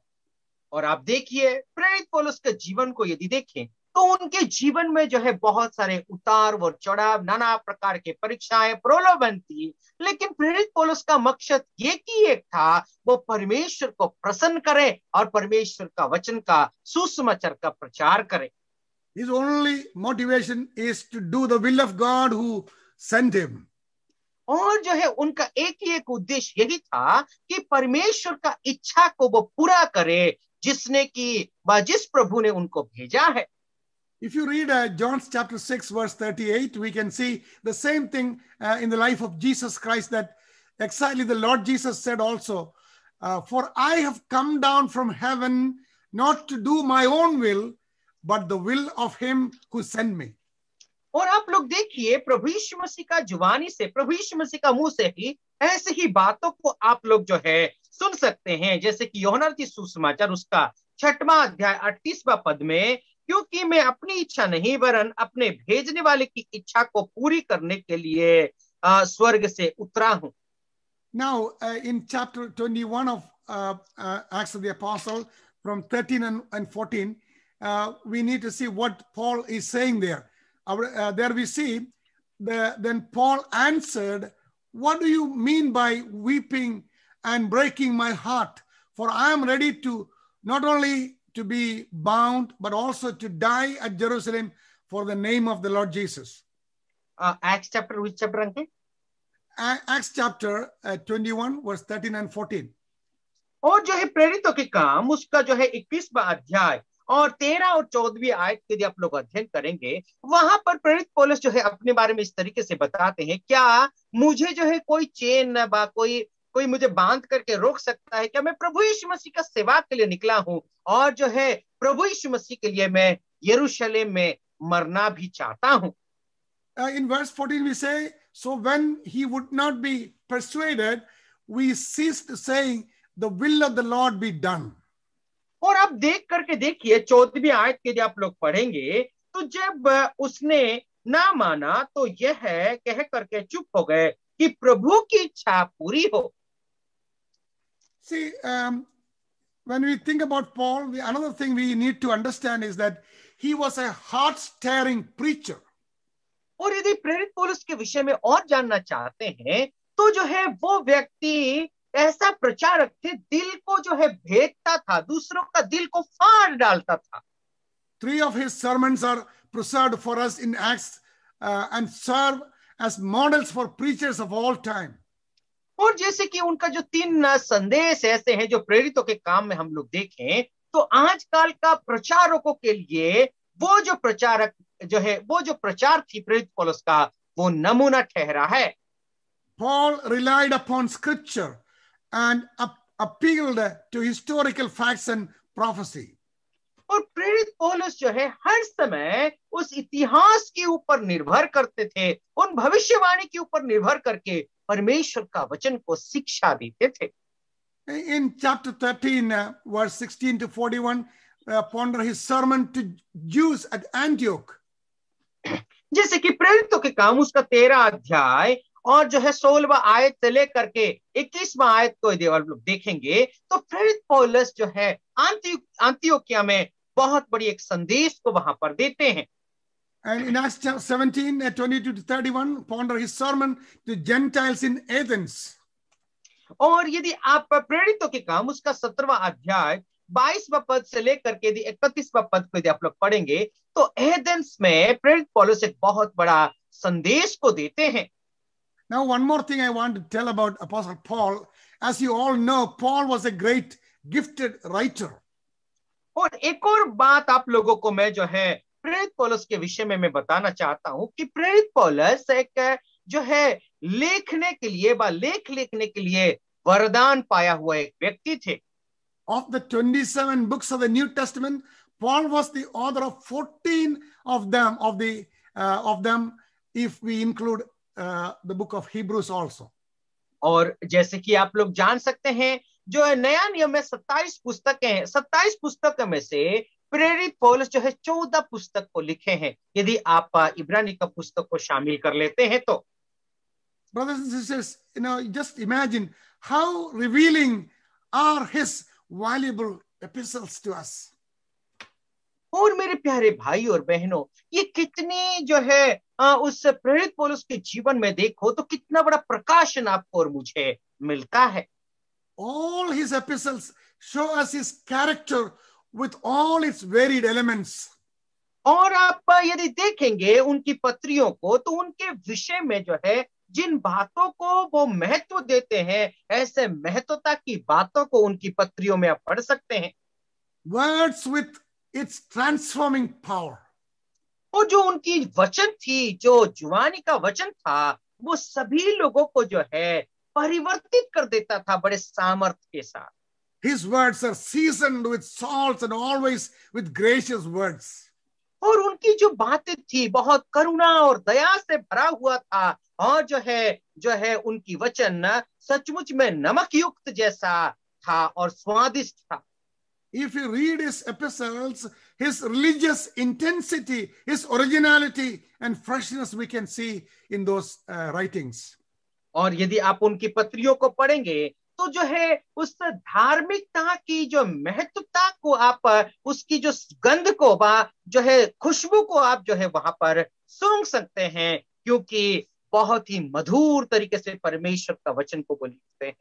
और आप देखिए प्रेरित पौलुस के जीवन को यदि देखें तो उनके जीवन में जो है बहुत सारे उतार व चढ़ाव, नाना प्रकार के परीक्षाएं, प्रलोभन थी, लेकिन प्रेरित पौलुस का मकसद एक ही एक था, वो परमेश्वर को प्रसन्न करे और परमेश्वर का वचन का सुसमाचार का प्रचार करे। His only motivation is to do the will of God who sent him. और जो है उनका एक ही एक उद्देश्य यही था कि परमेश्वर का इच्छा को वो पूरा करे जिस प्रभु ने उनको भेजा है। If you read John chapter 6 verse 38, we can see the same thing in the life of Jesus Christ, that exactly the Lord Jesus said also, for I have come down from heaven not to do my own will, but the will of him who sent me. और आप लोग देखिए प्रभु यीशु मसीह का जुबानी से, प्रभु यीशु मसीह का मुंह से ही ऐसे ही बातों को आप लोग जो है सुन सकते हैं, जैसे कि यूहन्ना रचित सुसमाचार उसका 6वां अध्याय 38वां पद में, क्योंकि मैं अपनी इच्छा नहीं वरन अपने भेजने वाले की इच्छा को पूरी करने के लिए स्वर्ग से उतरा हूं। Now, in chapter 21 of Acts of the Apostle, from 13 and 14, we need to see what Paul is saying there. There we see, then Paul answered, "What do you mean by weeping and breaking my heart? For I am ready to not only to be bound, but also to die at Jerusalem for the name of the Lord Jesus." Acts chapter, which chapter uncle? Acts chapter 21, verse 13 and 14. और जो है प्रेरितों के काम उसका जो है 21वां अध्याय और 13 और 14वीं आयत यदि आप लोग अध्ययन करेंगे, वहां पर प्रेरित पौलुस जो है अपने बारे में इस तरीके से बताते हैं, क्या मुझे जो है कोई चेन बा कोई मुझे बांध करके रोक सकता है क्या? मैं प्रभु यीशु मसीह का सेवा के लिए निकला हूं और जो है प्रभु यीशु मसीह के लिए मैं यरूशलेम में मरना भी चाहता हूं। In verse 14 we say, "So when he would not be persuaded, we ceased saying, the will of the Lord be done." और अब देख करके देखिए 14वीं आयत के यदि आप लोग पढ़ेंगे तो जब उसने ना माना तो यह कह करके चुप हो गए कि प्रभु की इच्छा पूरी हो। See, when we think about Paul, another thing we need to understand is that he was a heart-stirring preacher. और यदि प्रेरित पौलुस के विषय में और जानना चाहते हैं तो जो है वो व्यक्ति ऐसा प्रचारक थे, दिल को जो है भेदता था, दूसरों का दिल को फाड़ डालता था। 3 of his sermons are preserved for us in Acts and serve as models for preachers of all time. और जैसे कि उनका जो 3 संदेश ऐसे हैं जो प्रेरितों के काम में हम लोग देखें तो आजकल का प्रचारकों के लिए वो जो प्रचारक जो है वो जो प्रचार थी प्रेरित पौलुस का वो नमूना ठहरा है। Paul relied upon scripture and appealed to historical facts and prophecy. और प्रेरित पौलुस जो है हर समय उस इतिहास के ऊपर निर्भर करते थे, उन भविष्यवाणी के ऊपर निर्भर करके परमेश्वर का वचन को शिक्षा देते थे। In chapter 13, verse 16 to 41, ponder his sermon to Jews at Antioch. जैसे कि प्रेरितों के काम उसका 13 अध्याय और जो है 16वां आयत से लेकर के 21वां आयत को यदि आप लोग देखेंगे तो प्रेरित पौलुस जो है अंतियोकिया में बहुत बड़ी एक संदेश को वहां पर देते हैं। And in Acts 17, 22 to 31, ponder his sermon to Gentiles in Athens. और यदि आप प्रेरितों के काम उसका 17वां अध्याय 22वां पद से लेकर के यदि 31वां पद को यदि आप लोग पढ़ेंगे तो एथेंस में प्रेरित पौलुस एक बहुत बड़ा संदेश को देते हैं। Now, one more thing I want to tell about Apostle Paul. As you all know, Paul was a great gifted writer. और एक और बात आप लोगों को मैं जो है प्रेरित पौलुस के विषय में मैं बताना चाहता हूं कि प्रेरित पौलुस एक जो है लेख लिखने के लिए वरदान पाया हुआ एक व्यक्ति थे। Of the 27 books of the New Testament, Paul was the author of 14 of them, if we include the book of Hebrews also. और जैसे कि आप लोग जान सकते हैं जो है नया नियम में 27 पुस्तकें हैं, 27 पुस्तकों में से प्रेरित पौलुस जो है 14 पुस्तक को लिखे हैं, यदि आप इब्रानी का पुस्तक को शामिल कर लेते हैं तो। Brothers and sisters, just imagine how revealing are his valuable epistles to us. और मेरे प्यारे भाई और बहनों, ये कितनी जो है उस प्रेरित पौलुस के जीवन में देखो तो कितना बड़ा प्रकाशन आपको और मुझे मिलता है। All his epistles show us his character with all its varied elements. और आप यदि देखेंगे उनकी पत्रियों को तो उनके विषय में जो है जिन बातों को वो महत्व देते हैं, ऐसे महत्वता की बातों को उनकी पत्रियों में आप पढ़ सकते हैं। Words with its transforming power. और जो उनकी वचन थी, जो जुबानी का वचन था, वो सभी लोगों को जो है परिवर्तित कर देता था बड़े सामर्थ्य के साथ। His words are seasoned with salt and always with gracious words. और उनकी जो बातें थी बहुत करुणा और दया से भरा हुआ था, और जो है उनकी वचन सचमुच में नमक युक्त जैसा था और स्वादिष्ट था। if you read his epistles, his religious intensity, his originality and freshness we can see in those writings. और यदि आप उनकी पत्रियों को पढ़ेंगे तो जो है उस धार्मिकता की जो महत्वता को आप उसकी जो गंध को जो है खुशबू को आप जो है वहां पर सूंघ सकते हैं, क्योंकि बहुत ही मधुर तरीके से परमेश्वर का वचन को वो लिखते हैं।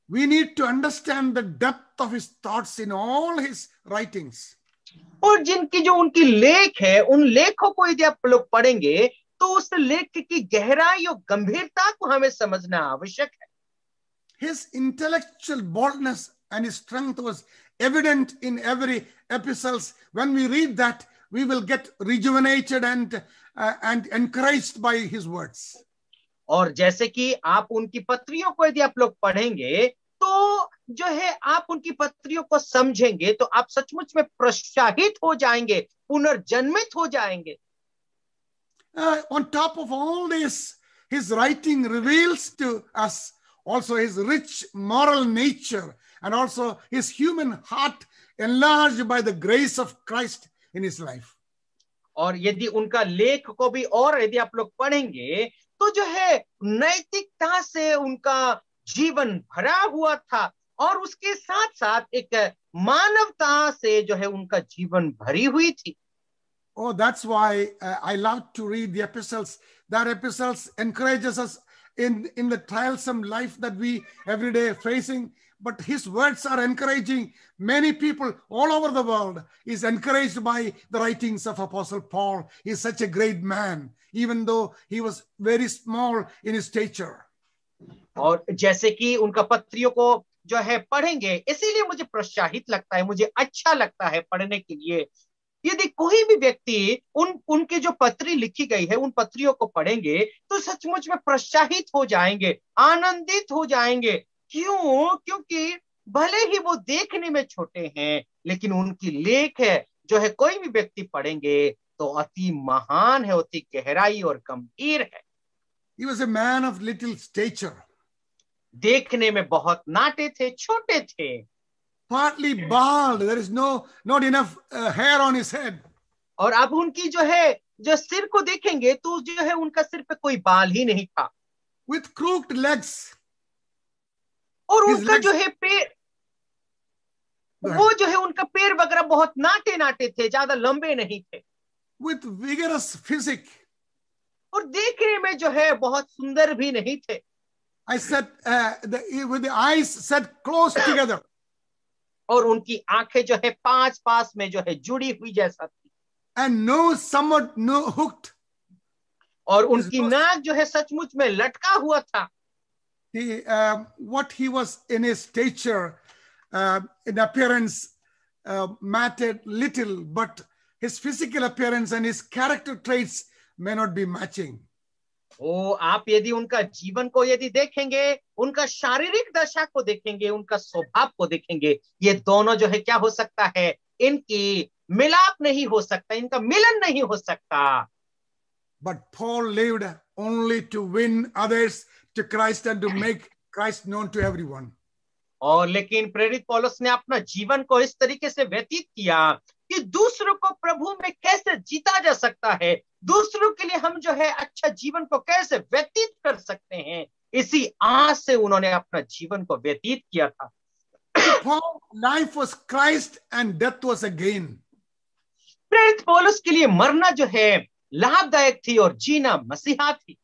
We need to understand the depth of his thoughts in all his writings. और जिनकी जो उनकी लेख है, उन लेखों को यदि आप लोग पढ़ेंगे तो उस लेख की गहराई और गंभीरता को हमें समझना आवश्यक है। His intellectual boldness and his strength was evident in every epistles. When we read that, we will get rejuvenated and encouraged by his words. और जैसे कि आप उनकी पत्रियों को यदि आप लोग पढ़ेंगे तो जो है आप उनकी पत्रियों को समझेंगे तो आप सचमुच में प्रोत्साहित हो जाएंगे, पुनर्जन्मित हो जाएंगे। On top of all this, his writing reveals to us also his rich moral nature and also his human heart enlarged by the grace of Christ in his life. और यदि उनका लेख को भी और यदि आप लोग पढ़ेंगे तो जो है नैतिकता से उनका जीवन भरा हुआ था और उसके साथ साथ एक मानवता से जो है उनका जीवन भरी हुई थी। Oh, that's why I love to read the epistles. That epistles encourages us in the trialsome life that we every day facing. But his words are encouraging many people all over the world. He's encouraged by the writings of Apostle Paul. He's such a great man, even though he was very small in his stature. और जैसे कि उनका पत्रियों को जो है पढ़ेंगे, इसीलिए मुझे प्रोत्साहित लगता है, मुझे अच्छा लगता है पढ़ने के लिए। यदि कोई भी व्यक्ति उनकी जो पत्री लिखी गई है उन पत्रियों को पढ़ेंगे तो सचमुच में प्रोत्साहित हो जाएंगे, आनंदित हो जाएंगे। क्यों? क्योंकि भले ही वो देखने में छोटे हैं लेकिन उनकी लेख है जो है कोई भी व्यक्ति पढ़ेंगे तो अति महान है, अति गहराई और गंभीर है। He was a man of little stature. देखने में बहुत नाटे थे, छोटे थे। Partly bald. There is not enough hair on his head. और अब उनकी जो है जो सिर को देखेंगे तो जो है उनका सिर पे कोई बाल ही नहीं था। With crooked legs. और उनका जो है पैर, वो जो है उनका पैर वगैरह बहुत नाटे नाटे थे, ज्यादा लंबे नहीं थे। With vigorous physique. और देखने में जो है बहुत सुंदर भी नहीं थे। I said with the eyes set close together. और उनकी आंखें जो है पास पास में जो है जुड़ी हुई जैसा थी। And nose somewhat hooked. और उनकी नाक जो है सचमुच में लटका हुआ था। What he was in his stature, in appearance, mattered little, but his physical appearance and his character traits may not be matching. आप यदि उनका जीवन को यदि देखेंगे, उनका शारीरिक दशा को देखेंगे, उनका स्वभाव को देखेंगे, ये दोनों जो है क्या हो सकता है, इनकी मिलाप नहीं हो सकता, इनका मिलन नहीं हो सकता। But Paul lived only to win others to Christ and to make Christ known to everyone. और लेकिन प्रेरित पौलुस ने अपना जीवन को इस तरीके से व्यतीत किया कि दूसरों को प्रभु में कैसे जीता जा सकता है, दूसरों के लिए हम जो है अच्छा जीवन को कैसे व्यतीत कर सकते हैं, इसी आस से उन्होंने अपना जीवन को व्यतीत किया था। Paul's life was Christ and death was a gain. प्रेरित पौलुस के लिए मरना जो है लाभदायक थी और जीना मसीहा थी।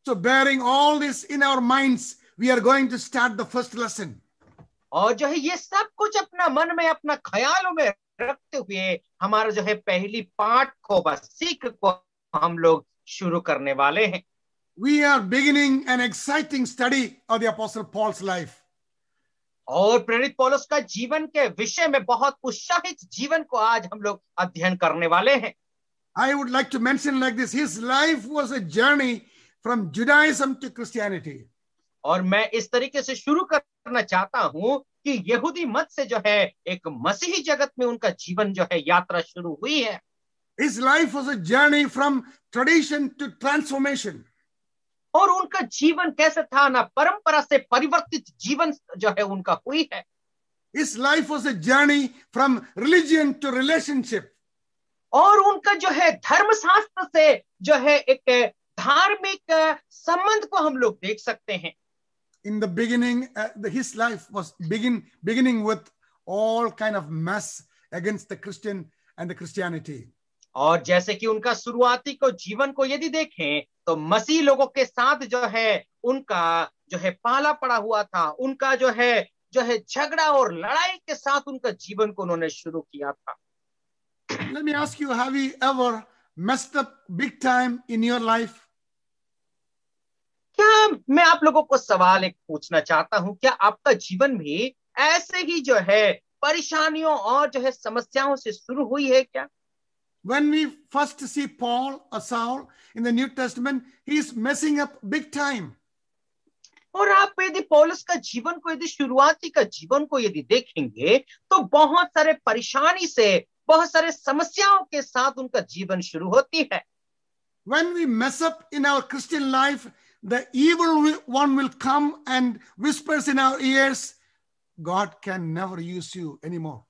So bearing all this in our minds, we are going to start the first lesson. और जो है ये सब कुछ अपना मन में, अपना ख्यालों में रखते हुए हमारा जो है पहली पाठ को बस सीख को हम लोग शुरू करने वाले हैं। We are beginning an exciting study of the Apostle Paul's life. और प्रेरित पौलुस का जीवन के विषय में बहुत उत्साहित जीवन को आज हम लोग अध्ययन करने वाले हैं। I would like to mention like this, his life was a journey from Judaism to Christianity. और मैं इस तरीके से शुरू करना चाहता हूं कि यहूदी मत से जो है एक मसीही जगत में उनका जीवन जो है यात्रा शुरू हुई है। His life was a journey from tradition to transformation. और उनका जीवन कैसे था ना, परंपरा से परिवर्तित जीवन जो है उनका हुई है। His life was a journey from religion to relationship. और उनका जो है धर्मशास्त्र से जो है एक धार्मिक संबंध को हम लोग देख सकते हैं. In the beginning, his life was beginning with all kind of mess against the Christian and the Christianity. और जैसे कि उनका शुरुआती को जीवन को यदि देखें तो मसीह लोगों के साथ जो है उनका जो है पाला पड़ा हुआ था. उनका जो है झगड़ा और लड़ाई के साथ उनका जीवन को उन्होंने शुरू किया था. Let me ask you, have you ever messed up big time in your life? क्या मैं आप लोगों को सवाल एक पूछना चाहता हूं, क्या आपका जीवन भी ऐसे ही जो है परेशानियों और जो है समस्याओं से शुरू हुई है क्या? When we first see Paul or Saul in the New Testament, he is messing up big time. और आप यदि पौलुस का जीवन को यदि शुरुआती का जीवन को यदि देखेंगे तो बहुत सारे परेशानी से, बहुत सारे समस्याओं के साथ उनका जीवन शुरू होती है. When we mess up in our Christian life, the evil one will come and whispers in our ears, God can never use you anymore.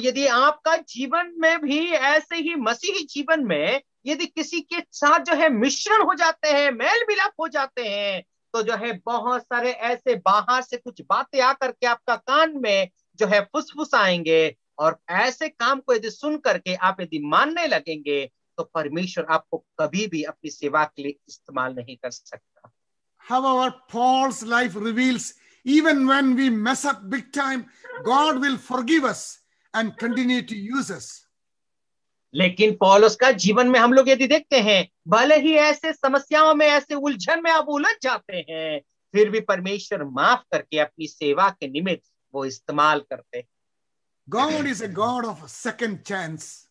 यदि आपका जीवन में भी ऐसे ही मसीही जीवन में यदि किसी के साथ जो है मिश्रण हो जाते हैं, मेल मिलाप हो जाते हैं, तो जो है बहुत सारे ऐसे बाहर से कुछ बातें आकर के आपका कान में जो है फुसफुस आएंगे और ऐसे काम को यदि सुन करके आप यदि मानने लगेंगे तो परमेश्वर आपको कभी भी अपनी सेवा के लिए इस्तेमाल नहीं कर सकता. However, Paul's life reveals even when we mess up big time, God will forgive us and continue to use us. लेकिन पौलुस का जीवन में हम लोग यदि देखते हैं, भले ही ऐसे समस्याओं में, ऐसे उलझन में आप उलझ जाते हैं, फिर भी परमेश्वर माफ करके अपनी सेवा के निमित्त वो इस्तेमाल करते हैं. God is a God of a second chance.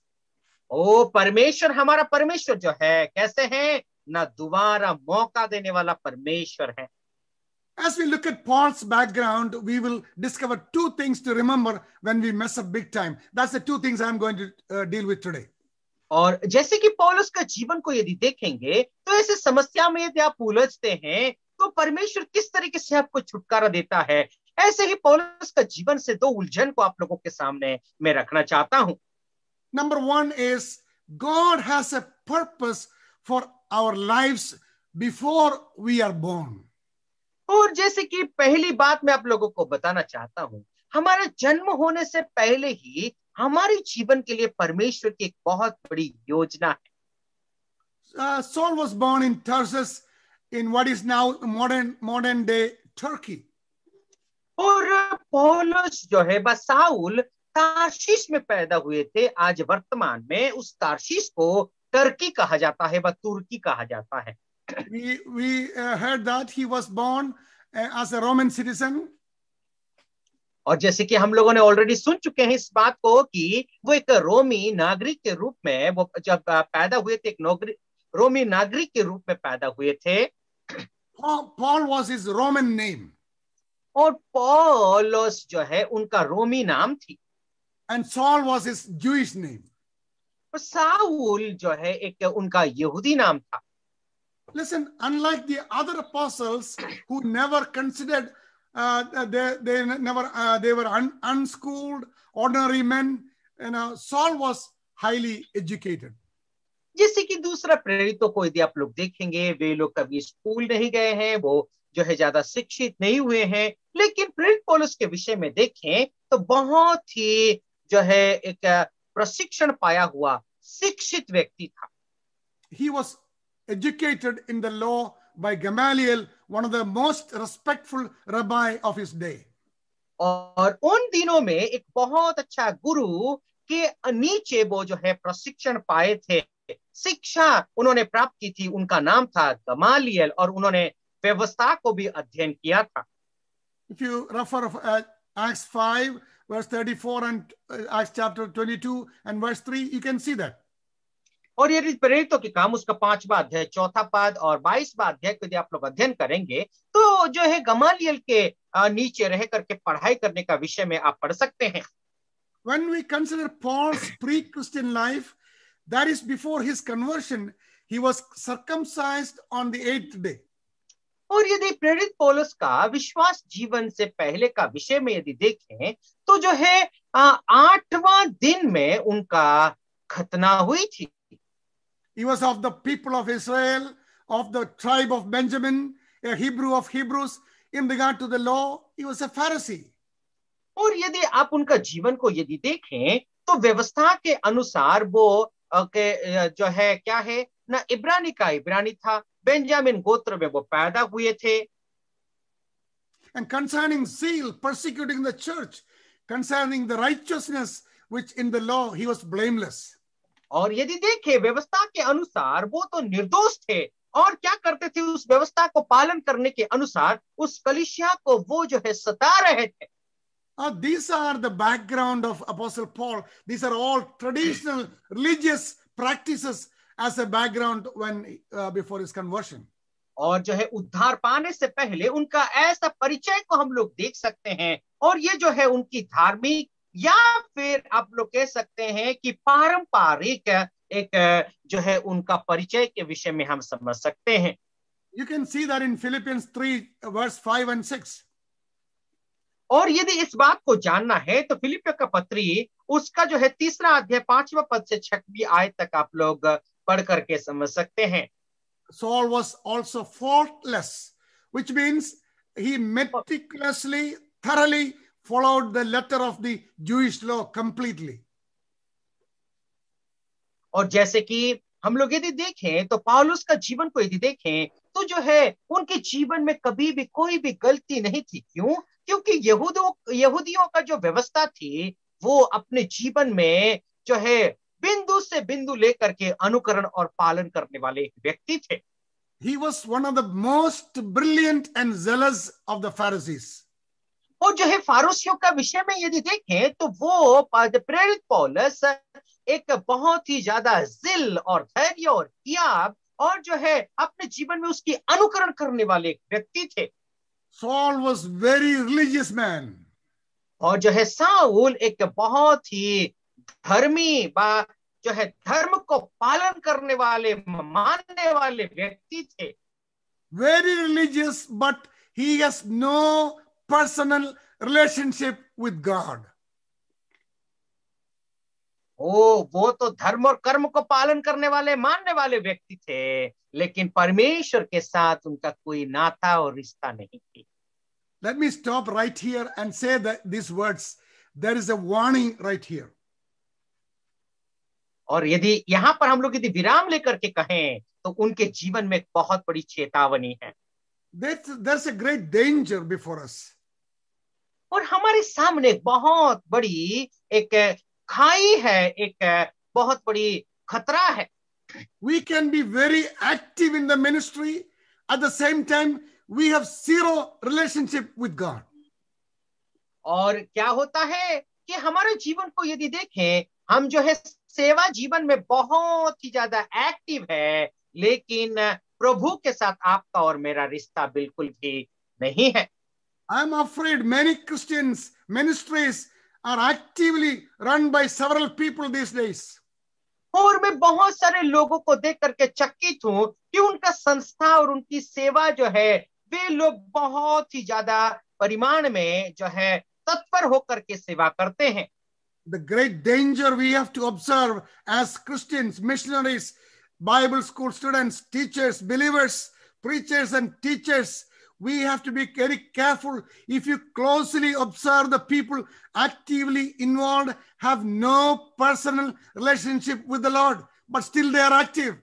परमेश्वर, हमारा परमेश्वर जो है कैसे है, ना दोबारा मौका देने वाला परमेश्वर है. As we look at Paul's background, we will discover two things to remember when we mess up big time. That's the two things I'm going to deal with today. और जैसे कि पौलुस का जीवन को यदि देखेंगे तो ऐसे समस्या में यदि आप उलझते हैं तो परमेश्वर किस तरीके से आपको छुटकारा देता है, ऐसे ही पौलुस का जीवन से दो उलझन को आप लोगों के सामने मैं रखना चाहता हूं. Number one is God has a purpose for our lives before we are born. और जैसे कि पहली बात मैं आप लोगों को बताना चाहता हूं, हमारा जन्म होने से पहले ही हमारे जीवन के लिए परमेश्वर की एक बहुत बड़ी योजना है. Saul was born in Tarsus in what is now modern day Turkey. और पौलुस जो है साउल तार्शीश में पैदा हुए थे. आज वर्तमान में उस तार्शीश को टर्की कहा जाता है, तुर्की कहा जाता है. We heard that he was born as a Roman citizen. और जैसे कि हम लोगों ने ऑलरेडी सुन चुके हैं इस बात को कि वो एक रोमी नागरिक के रूप में वो जब पैदा हुए थे, एक रोमी नागरिक के रूप में पैदा हुए थे. Paul was his Roman name. और पौलुस जो है उनका रोमी नाम थी. And Saul was his Jewish name. और साउल जो है एक उनका यहूदी नाम था. Listen, unlike the other apostles who never considered they were unschooled, ordinary men, Saul was highly educated. जैसे कि दूसरा प्रेरितों को यदि आप लोग देखेंगे, वे लोग कभी स्कूल नहीं गए हैं, वो जो है ज्यादा शिक्षित नहीं हुए हैं, लेकिन प्रेरित पौलुस के विषय में देखें तो बहुत ही जो है एक प्रशिक्षण पाया हुआ शिक्षित व्यक्ति था. He was educated in the law by Gamaliel, one of the most respectful rabbi of his day. और उन दिनों में एक बहुत अच्छा गुरु के नीचे वो जो है प्रशिक्षण पाए थे, शिक्षा उन्होंने प्राप्त की थी. उनका नाम था गमालियल और उन्होंने व्यवस्था को भी अध्ययन किया था. If you refer Acts 5 verse 34 and Acts chapter 22 and verse 3, you can see that. और यदि प्रेरितों के काम उसका 5वां अध्याय 4था पद और 22वां अध्याय को यदि आप लोग अध्ययन करेंगे तो जो है गमालियल के नीचे रह करके पढ़ाई करने का विषय में आप पढ़ सकते हैं. When we consider Paul's pre-Christian life, that is before his conversion, he was circumcised on the 8th day. और यदि प्रेरित पौलुस का विश्वास जीवन से पहले का विषय में यदि देखें तो जो है 8वां दिन में उनका खतना हुई थी। He was of the people of Israel, of the tribe of Benjamin, a Hebrew of Hebrews. In regard to the law, he was a Pharisee. और यदि आप उनका जीवन को यदि देखें तो व्यवस्था के अनुसार वो जो है क्या है ना, इब्रानी का इब्रानी था, बेंजामिन गोत्र में वो पैदा हुए थे। And concerning zeal, persecuting the church, concerning the righteousness which in the law, he was blameless. और यदि देखें व्यवस्था के अनुसार वो तो निर्दोष थे, और क्या करते थे, उस व्यवस्था को पालन करने के अनुसार उस कलीसिया को वो जो है सता रहे थे। These are the background of Apostle Paul. These are all traditional religious practices as a background when before his conversion. और जो है उद्धार पाने से पहले उनका ऐसा परिचय को हम लोग देख सकते हैं, और ये जो है उनकी धार्मिक या फिर आप लोग कह सकते हैं कि पारंपरिक एक जो है उनका परिचय के विषय में हम समझ सकते हैं। You can see that in Philippians 3 verse 5 and 6. और यदि इस बात को जानना है तो फिलिपियों का पत्री उसका जो है 3रा अध्याय 5वां पद से 6वीं आयत तक आप लोग पढ़ करके समझ सकते हैं। Saul was also faultless, which means he meticulously, thoroughly followed the letter of the Jewish law completely. और जैसे कि हम लोग यदि देखें तो पौलुस का जीवन को यदि देखें तो जो है उनके जीवन में कभी भी कोई भी गलती नहीं थी। क्यों? क्योंकि यहूदियों का जो व्यवस्था थी वो अपने जीवन में जो है बिंदु से बिंदु लेकर के अनुकरण और पालन करने वाले एक व्यक्ति थे। He was one of the most brilliant and zealous of the Pharisees. और जो है फारूसियों का विषय में यदि देखें तो वो प्रेरित पौलुस एक बहुत ही ज्यादा जिल और धैर्य और त्याग और जो है अपने जीवन में उसकी अनुकरण करने वाले एक व्यक्ति थे। Saul was very religious man. और जो है साउल एक बहुत ही धर्मी जो है धर्म को पालन करने वाले मानने वाले व्यक्ति थे। Very religious, but he has no personal relationship with God. वो तो धर्म और कर्म को पालन करने वाले मानने वाले व्यक्ति थे, लेकिन परमेश्वर के साथ उनका कोई नाता और रिश्ता नहीं थी। Let me stop right here and say that these words. There is a warning right here. और यदि यहाँ पर हम लोग यदि विराम लेकर के कहें तो उनके जीवन में एक बहुत बड़ी चेतावनी है। There's a great danger before us. और हमारे सामने बहुत बड़ी एक खाई है, एक बहुत बड़ी खतरा है। We can be very active in the ministry. At the same time, we have zero relationship with God. और क्या होता है कि हमारे जीवन को यदि देखें, हम जो है सेवा जीवन में बहुत ही ज्यादा एक्टिव है, लेकिन प्रभु के साथ आपका और मेरा रिश्ता बिल्कुल भी नहीं है। I'm afraid many Christians ministries are actively run by several people these days. और मैं बहुत सारे लोगों को देख करके चकित हूं कि उनका संस्था और उनकी सेवा जो है वे लोग बहुत ही ज्यादा परिमाण में जो है तत्पर होकर के सेवा करते हैं। The great danger we have to observe as Christians, missionaries, Bible school students, teachers, believers, preachers and teachers, we have to be very careful. If you closely observe the people actively involved, have no personal relationship with the Lord, but still they are active.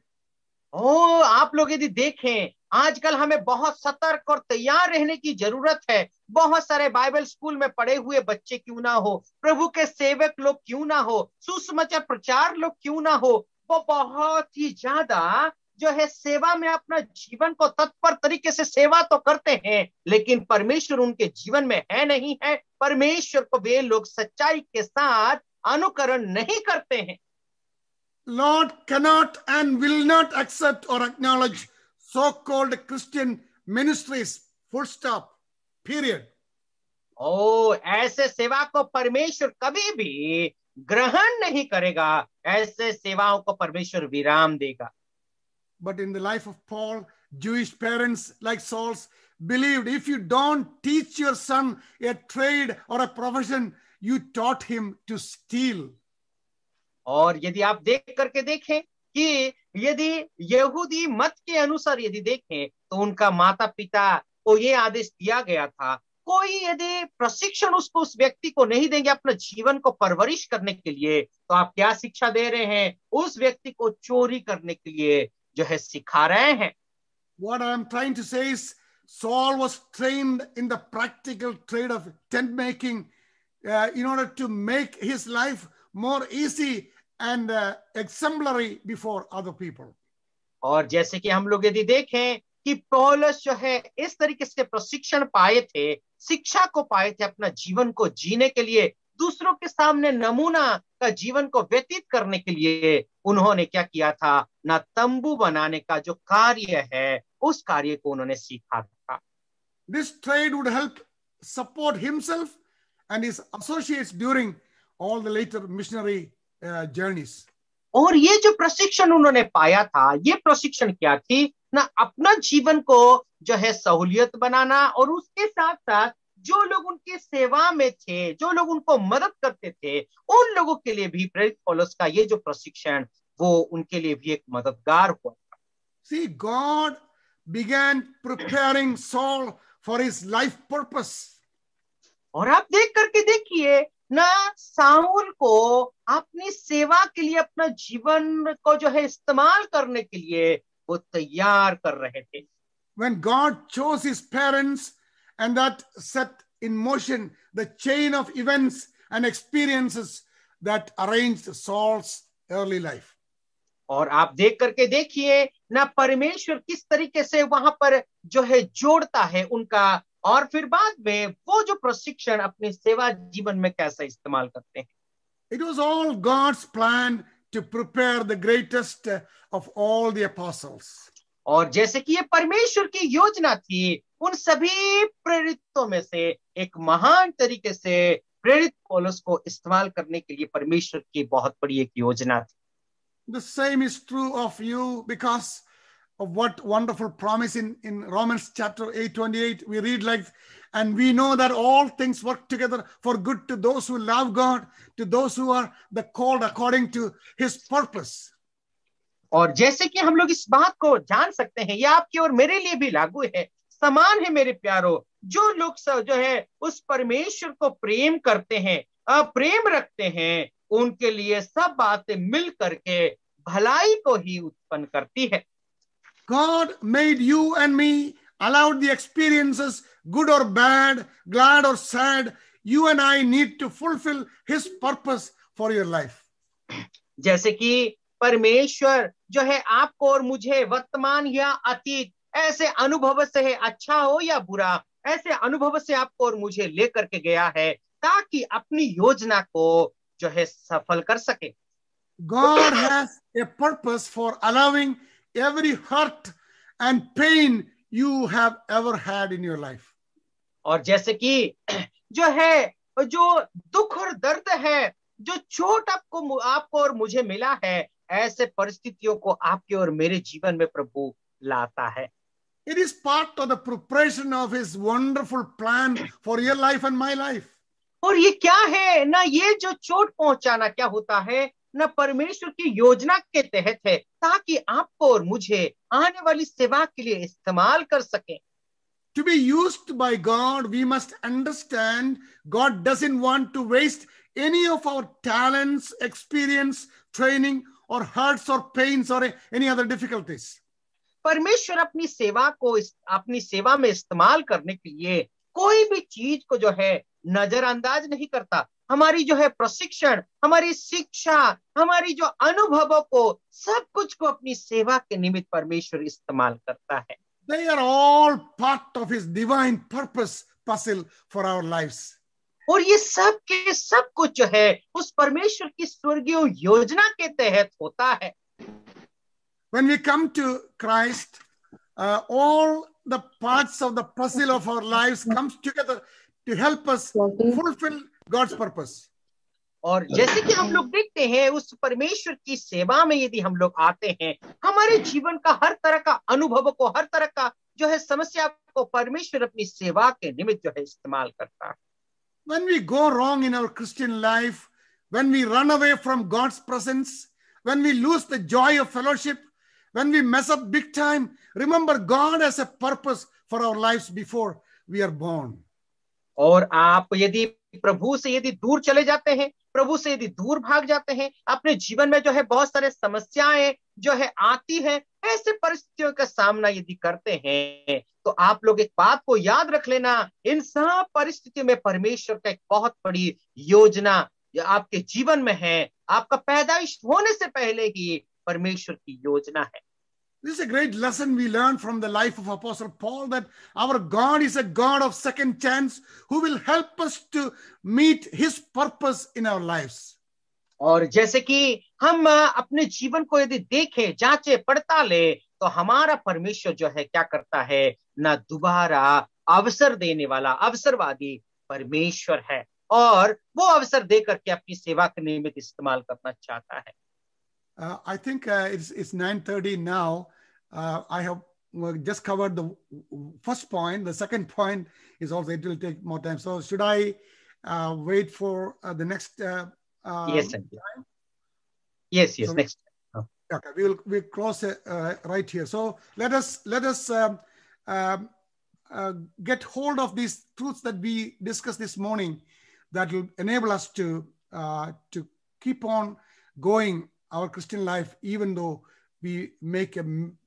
आप लोग यदि देखें, आजकल हमें बहुत सतर्क और तैयार रहने की जरूरत है। बहुत सारे बाइबल स्कूल में पढ़े हुए बच्चे क्यों ना हो, प्रभु के सेवक लोग क्यों ना हो, सुसमाचार प्रचार लोग क्यों ना हो, वो बहुत ही ज्यादा जो है सेवा में अपना जीवन को तत्पर तरीके से सेवा तो करते हैं, लेकिन परमेश्वर उनके जीवन में है नहीं है। परमेश्वर को वे लोग सच्चाई के साथ अनुकरण नहीं करते हैं। Lord cannot and will not accept or acknowledge so-called Christian ministries. Full stop. Period. ऐसे सेवा को परमेश्वर कभी भी ग्रहण नहीं करेगा। ऐसे सेवाओं को परमेश्वर विराम देगा। But in the life of Paul, Jewish parents like Saul's believed if you don't teach your son a trade or a profession, you taught him to steal. और यदि आप देख करके देखें कि यदि यहूदी मत के अनुसार यदि देखें तो उनका माता पिता को ये आदेश दिया गया था, कोई यदि प्रशिक्षण उसको उस व्यक्ति को नहीं देंगे अपने जीवन को परवरिश करने के लिए, तो आप क्या शिक्षा दे रहे हैं? उस व्यक्ति को चोरी करने के लिए जो है सिखा रहे हैं। What I am trying to say is Saul was trained in the practical trade of tent making in order to make his life more easy and exemplary before other people. और जैसे कि हम लोग यदि देखें कि पौलुस जो है इस तरीके से प्रशिक्षण पाए थे, शिक्षा को पाए थे अपना जीवन को जीने के लिए, दूसरों के सामने नमूना का जीवन को व्यतीत करने के लिए उन्होंने क्या किया था? ना तंबू बनाने का जो कार्य है उस कार्य को उन्होंने सीखा था। This trade would help support himself and his associates during all the later missionary journeys. और ये जो प्रशिक्षण उन्होंने पाया था, ये प्रशिक्षण क्या थी? ना अपना जीवन को जो है सहूलियत बनाना, और उसके साथ साथ जो लोग उनकी सेवा में थे, जो लोग उनको मदद करते थे, उन लोगों के लिए भी प्रेरित पौलुस का ये जो प्रशिक्षण वो उनके लिए भी एक मददगार हुआ। See, God began preparing Saul for his life purpose. और आप देख करके देखिए ना, साउल को अपनी सेवा के लिए, अपना जीवन को जो है इस्तेमाल करने के लिए वो तैयार कर रहे थे। When God chose his parents, and that set in motion the chain of events and experiences that arranged Saul's early life. और आप देख करके देखिए ना, परमेश्वर किस तरीके से वहां पर जो है जोड़ता है उनका, और फिर बाद में वो जो प्रशिक्षण अपनी सेवा जीवन में कैसे इस्तेमाल करते हैं। It was all God's plan to prepare the greatest of all the apostles. और जैसे कि ये परमेश्वर की योजना थी, उन सभी प्रेरितों में से एक महान तरीके से प्रेरित पौलुस को इस्तेमाल करने के लिए परमेश्वर की बहुत बड़ी एक योजना थी। The same is true of you because of what wonderful promise in Romans chapter 8:28 we read like, and we know that all things work together for good to those who love God, to those who are the called according to his purpose. और जैसे कि हम लोग इस बात को जान सकते हैं, ये आपकी और मेरे लिए भी लागू है, समान है मेरे प्यारो, जो लोग जो है उस परमेश्वर को प्रेम करते हैं, प्रेम रखते हैं, उनके लिए सब बातें मिल करके भलाई को ही उत्पन्न करती है। God made you and me, allowed the experiences, good or bad, glad or sad. You and I need to fulfill his purpose for your life. जैसे कि परमेश्वर जो है आपको और मुझे वर्तमान या अतीत ऐसे अनुभव से है, अच्छा हो या बुरा, ऐसे अनुभव से आपको और मुझे लेकर के गया है ताकि अपनी योजना को जो है सफल कर सके। God has a purpose for allowing every hurt and pain you have ever had in your life. और जैसे कि जो है जो दुख और दर्द है, जो चोट आपको और मुझे मिला है, ऐसे परिस्थितियों को आपके और मेरे जीवन में प्रभु लाता है। It is part of the preparation of his wonderful plan for your life and my life. और ये क्या है ना, ये जो चोट पहुंचाना क्या होता है ना, परमेश्वर की योजना के तहत है ताकि आपको और मुझे आने वाली सेवा के लिए इस्तेमाल कर सकें। To be used by God, we must understand God doesn't want to waste any of our talents, experience, training, or hurts or pains or any other difficulties. परमेश्वर अपनी सेवा को अपनी सेवा में इस्तेमाल करने के लिए कोई भी चीज को जो है नजरअंदाज नहीं करता। हमारी जो है प्रशिक्षण, हमारी शिक्षा, हमारी जो अनुभवों को, सब कुछ को अपनी सेवा के निमित्त परमेश्वर इस्तेमाल करता है। They are all part of his divine purpose puzzle for our lives. और ये सब के सब कुछ जो है उस परमेश्वर की स्वर्गीय योजना के तहत होता है। When we come to Christ, all the parts of the puzzle of our lives comes together to help us fulfill God's purpose. और जैसे कि हम लोग देखते हैं उस परमेश्वर की सेवा में यदि हम लोग आते हैं, हमारे जीवन का हर तरह का अनुभव को, हर तरह का जो है समस्या को परमेश्वर अपनी सेवा के निमित्त जो है इस्तेमाल करता है। When we go wrong in our Christian life, when we run away from God's presence, when we lose the joy of fellowship, when we mess up big time, remember God has a purpose for our lives before we are born. और आप यदि प्रभु से यदि दूर चले जाते हैं, प्रभु से यदि दूर भाग जाते हैं, अपने जीवन में जो है बहुत सारे समस्याएं जो है आती है, ऐसे परिस्थितियों का सामना यदि करते हैं, तो आप लोग एक बात को याद रख लेना, इन सब परिस्थितियों में परमेश्वर का एक बहुत बड़ी योजना आपके जीवन में है। आपका पैदाइश होने से पहले ही परमेश्वर की योजना है। This is a great lesson we learn from the life of Apostle Paul, that our God is a God of second chance who will help us to meet his purpose in our lives. और जैसे कि हम अपने जीवन को यदि देखें, जांचे, पड़ताले, तो हमारा परमेश्वर जो है क्या करता है, ना दोबारा अवसर देने वाला अवसरवादी परमेश्वर है, और वो अवसर दे करके अपनी सेवा के निमित्त इस्तेमाल करना चाहता है। I think it's 9:30 now. I have just covered the first point. The second point is also, it will take more time. So should I wait for the next? Yes, time? Yes. So, next. Okay, we'll close right here. So let us get hold of these truths that we discussed this morning, that will enable us to keep on going our Christian life, even though we make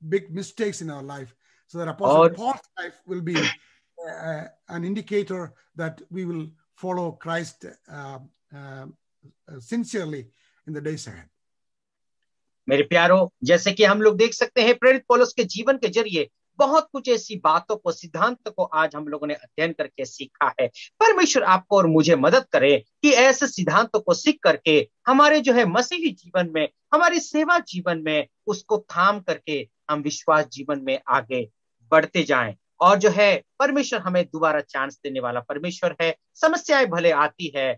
big mistakes in our life, so that Apostle Paul's life will be an indicator that we will follow Christ sincerely in the days ahead. मेरे प्यारो, जैसे कि हम लोग देख सकते हैं प्रेरित पौलुस के जीवन के जरिए बहुत कुछ ऐसी बातों को, सिद्धांत को आज हम लोगों ने अध्ययन करके सीखा है। परमेश्वर आपको और मुझे मदद करे कि ऐसे सिद्धांतों को सीख करके हमारे जो है मसीही जीवन में, हमारी सेवा जीवन में उसको थाम करके हम विश्वास जीवन में आगे बढ़ते जाएं। और जो है परमेश्वर हमें दोबारा चांस देने वाला परमेश्वर है। समस्याएं भले आती है,